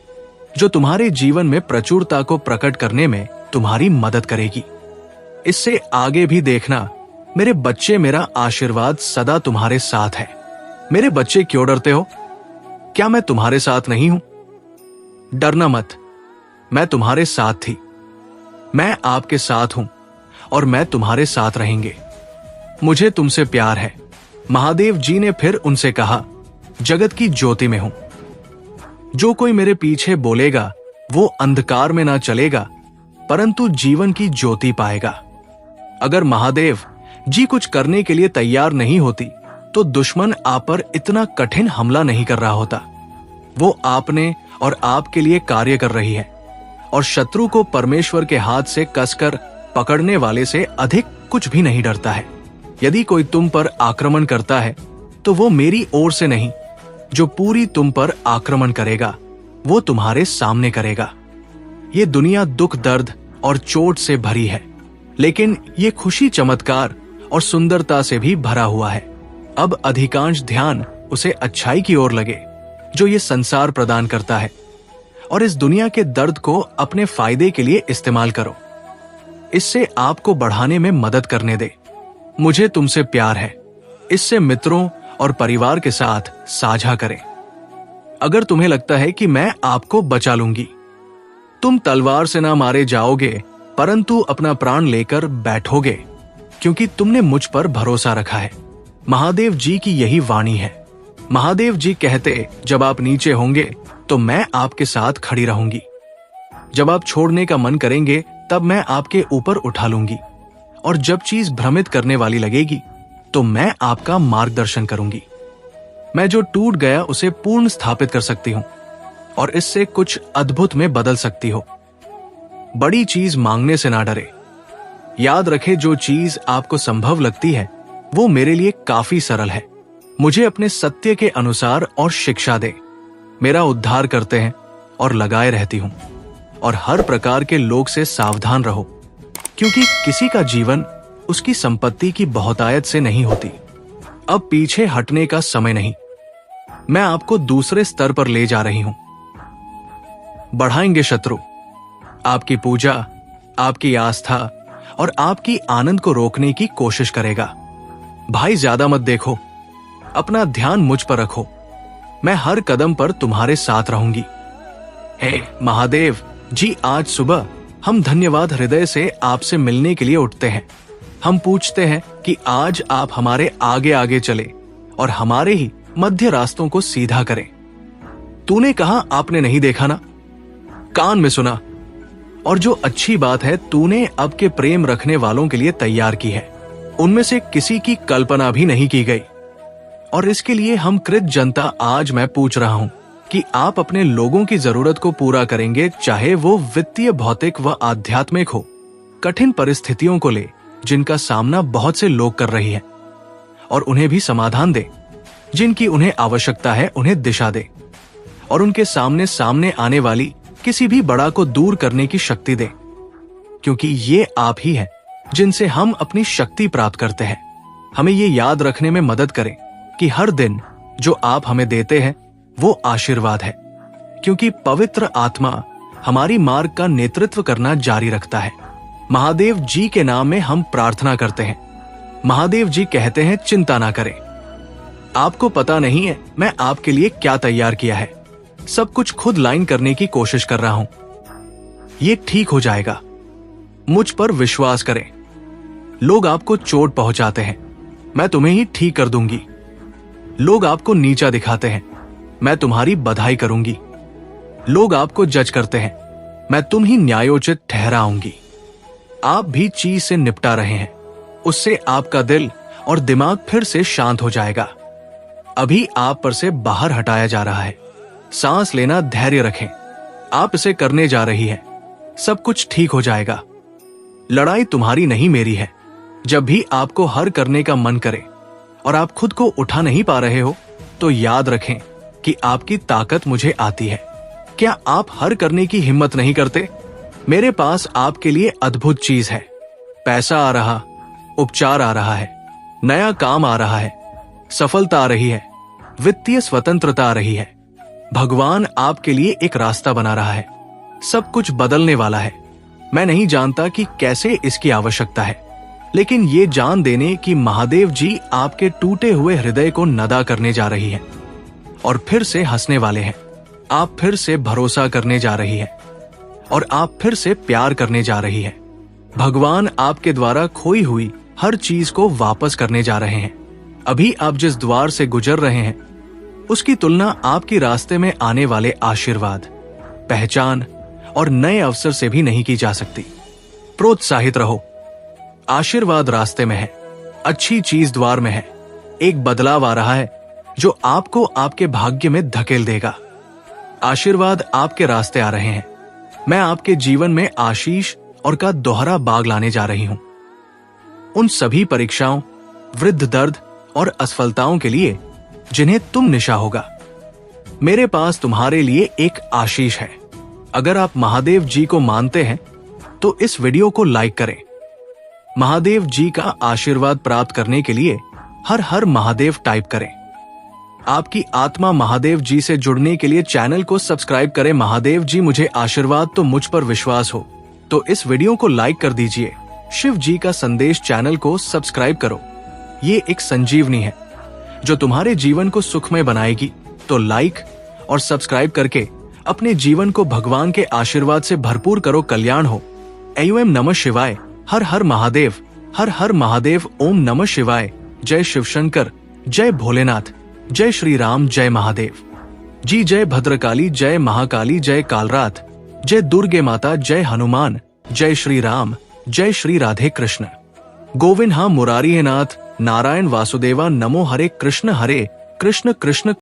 Speaker 1: जो तुम्हारे जीवन में प्रचुरता को प्रकट करने में तुम्हारी मदद करेगी। इससे आगे भी देखना मेरे बच्चे, मेरा आशीर्वाद सदा तुम्हारे साथ है। मेरे बच्चे, क्यों डरते हो? क्या मैं तुम्हारे साथ नहीं हूं? डरना मत, मैं तुम्हारे साथ थी, मैं आपके साथ हूं और मैं तुम्हारे साथ रहेंगे। मुझे तुमसे प्यार है। महादेव जी ने फिर उनसे कहा, जगत की ज्योति में हूं। जो कोई मेरे पीछे बोलेगा वो अंधकार में ना चलेगा, परंतु जीवन की ज्योति पाएगा। अगर महादेव जी कुछ करने के लिए तैयार नहीं होती तो दुश्मन आप पर इतना कठिन हमला नहीं कर रहा होता। वो आपने और आपके लिए कार्य कर रही है, और शत्रु को परमेश्वर के हाथ से कसकर पकड़ने वाले से अधिक कुछ भी नहीं डरता है। यदि कोई तुम पर आक्रमण करता है तो वो मेरी ओर से नहीं, जो पूरी तुम पर आक्रमण करेगा वो तुम्हारे सामने करेगा। ये दुनिया दुख, दर्द और चोट से भरी है, लेकिन ये खुशी, चमत्कार और सुंदरता से भी भरा हुआ है। अब अधिकांश ध्यान उसे अच्छाई की ओर लगे जो ये संसार प्रदान करता है, और इस दुनिया के दर्द को अपने फायदे के लिए इस्तेमाल करो। इससे आपको बढ़ाने में मदद करने दे। मुझे तुमसे प्यार है, इससे मित्रों और परिवार के साथ साझा करें। अगर तुम्हें लगता है कि मैं आपको बचा लूंगी, तुम तलवार से ना मारे जाओगे, परंतु अपना प्राण लेकर बैठोगे, क्योंकि तुमने मुझ पर भरोसा रखा है। महादेव जी की यही वाणी है। महादेव जी कहते, जब आप नीचे होंगे तो मैं आपके साथ खड़ी रहूंगी। जब आप छोड़ने का मन करेंगे तब मैं आपके ऊपर उठा लूंगी, और जब चीज भ्रमित करने वाली लगेगी तो मैं आपका मार्गदर्शन करूंगी। मैं जो टूट गया उसे पूर्ण स्थापित कर सकती हूं, और इससे कुछ अद्भुत में बदल सकती हो। बड़ी चीज मांगने से ना डरे। याद रखे, जो चीज आपको संभव लगती है वो मेरे लिए काफी सरल है। मुझे अपने सत्य के अनुसार और शिक्षा दे। मेरा उद्धार करते हैं और लगाए रहती हूं। और हर प्रकार के लोग से सावधान रहो, क्योंकि किसी का जीवन उसकी संपत्ति की बहुतायत से नहीं होती। अब पीछे हटने का समय नहीं। मैं आपको दूसरे स्तर पर ले जा रही हूं। बढ़ाएंगे शत्रु। आपकी पूजा, आपकी आस्था और आपकी आनंद को रोकने की कोशिश करेगा। भाई, ज्यादा मत देखो, अपना ध्यान मुझ पर रखो। मैं हर कदम पर तुम्हारे साथ रहूंगी। हे महादेव जी, आज सुबह हम धन्यवाद हृदय से आपसे मिलने के लिए उठते हैं। हम पूछते हैं कि आज आप हमारे आगे आगे चले और हमारे ही मध्य रास्तों को सीधा करें। तूने कहा, आपने नहीं देखा ना, कान में सुना, और जो अच्छी बात है तूने अब के प्रेम रखने वालों के लिए तैयार की है, उनमें से किसी की कल्पना भी नहीं की गई। और इसके लिए हम कृत जनता आज मैं पूछ रहा हूं कि आप अपने लोगों की जरूरत को पूरा करेंगे, चाहे वो वित्तीय, भौतिक व आध्यात्मिक हो। कठिन परिस्थितियों को ले जिनका सामना बहुत से लोग कर रही है, और उन्हें भी समाधान दे। जिनकी उन्हें आवश्यकता है उन्हें दिशा दे, और उनके सामने सामने आने वाली किसी भी बड़ा को दूर करने की शक्ति दे, क्योंकि ये आप ही हैं जिनसे हम अपनी शक्ति प्राप्त करते हैं। हमें ये याद रखने में मदद करें कि हर दिन जो आप हमें देते हैं वो आशीर्वाद है, क्योंकि पवित्र आत्मा हमारी मार्ग का नेतृत्व करना जारी रखता है। महादेव जी के नाम में हम प्रार्थना करते हैं। महादेव जी कहते हैं, चिंता ना करें। आपको पता नहीं है मैं आपके लिए क्या तैयार किया है। सब कुछ खुद लाइन करने की कोशिश कर रहा हूं। ये ठीक हो जाएगा, मुझ पर विश्वास करें। लोग आपको चोट पहुंचाते हैं, मैं तुम्हें ही ठीक कर दूंगी। लोग आपको नीचा दिखाते हैं, मैं तुम्हारी बधाई करूंगी। लोग आपको जज करते हैं, मैं तुम ही न्यायोचित ठहराऊंगी। आप भी चीज से निपटा रहे हैं, उससे आपका दिल और दिमाग फिर से शांत हो जाएगा। अभी आप पर से बाहर हटाया जा रहा है। सांस लेना, धैर्य रखें। आप इसे करने जा रही हैं। सब कुछ ठीक हो जाएगा। लड़ाई तुम्हारी नहीं, मेरी है। जब भी आपको हर करने का मन करे और आप खुद को उठा नहीं पा रहे हो, तो याद रखें कि आपकी ताकत मुझे आती है। क्या आप हर करने की हिम्मत नहीं करते? मेरे पास आपके लिए अद्भुत चीज है। पैसा आ रहा, उपचार आ रहा है, नया काम आ रहा है, सफलता आ रही है, वित्तीय स्वतंत्रता आ रही है। भगवान आपके लिए एक रास्ता बना रहा है। सब कुछ बदलने वाला है। मैं नहीं जानता कि कैसे इसकी आवश्यकता है, लेकिन ये जान देने कि महादेव जी आपके टूटे हुए हृदय को नदा करने जा रही है और फिर से हंसने वाले हैं। आप फिर से भरोसा करने जा रही है और आप फिर से प्यार करने जा रही है। भगवान आपके द्वारा खोई हुई हर चीज को वापस करने जा रहे हैं। अभी आप जिस द्वार से गुजर रहे हैं, उसकी तुलना आपके रास्ते में आने वाले आशीर्वाद, पहचान और नए अवसर से भी नहीं की जा सकती। प्रोत्साहित रहो। आशीर्वाद रास्ते में है, अच्छी चीज द्वार में है। एक बदलाव आ रहा है जो आपको आपके भाग्य में धकेल देगा। आशीर्वाद आपके रास्ते आ रहे हैं। मैं आपके जीवन में आशीष और का दोहरा बाग लाने जा रही हूं। उन सभी परीक्षाओं, वृद्ध दर्द और असफलताओं के लिए जिन्हें तुम निशा होगा, मेरे पास तुम्हारे लिए एक आशीष है। अगर आप महादेव जी को मानते हैं तो इस वीडियो को लाइक करें। महादेव जी का आशीर्वाद प्राप्त करने के लिए हर हर महादेव टाइप करें। आपकी आत्मा महादेव जी से जुड़ने के लिए चैनल को सब्सक्राइब करें। महादेव जी मुझे आशीर्वाद तो मुझ पर विश्वास हो तो इस वीडियो को लाइक कर दीजिए। शिव जी का संदेश चैनल को सब्सक्राइब करो। ये एक संजीवनी है जो तुम्हारे जीवन को सुखमय बनाएगी। तो लाइक और सब्सक्राइब करके अपने जीवन को भगवान के आशीर्वाद से भरपूर करो। कल्याण हो। एम नमः शिवाय। हर हर महादेव, हर हर महादेव। ओम नमः शिवाय। जय शिव शंकर, जय भोलेनाथ, जय श्री राम, जय महादेव जी। जय भद्रकाली, जय महाकाली, जय कालरात, जय दुर्गे माता, जय हनुमान, जय श्री राम, जय श्री राधे कृष्ण। गोविंद हा मुरारी है नाथ, नारायण वासुदेवा, नमो हरे कृष्ण कृष्ण।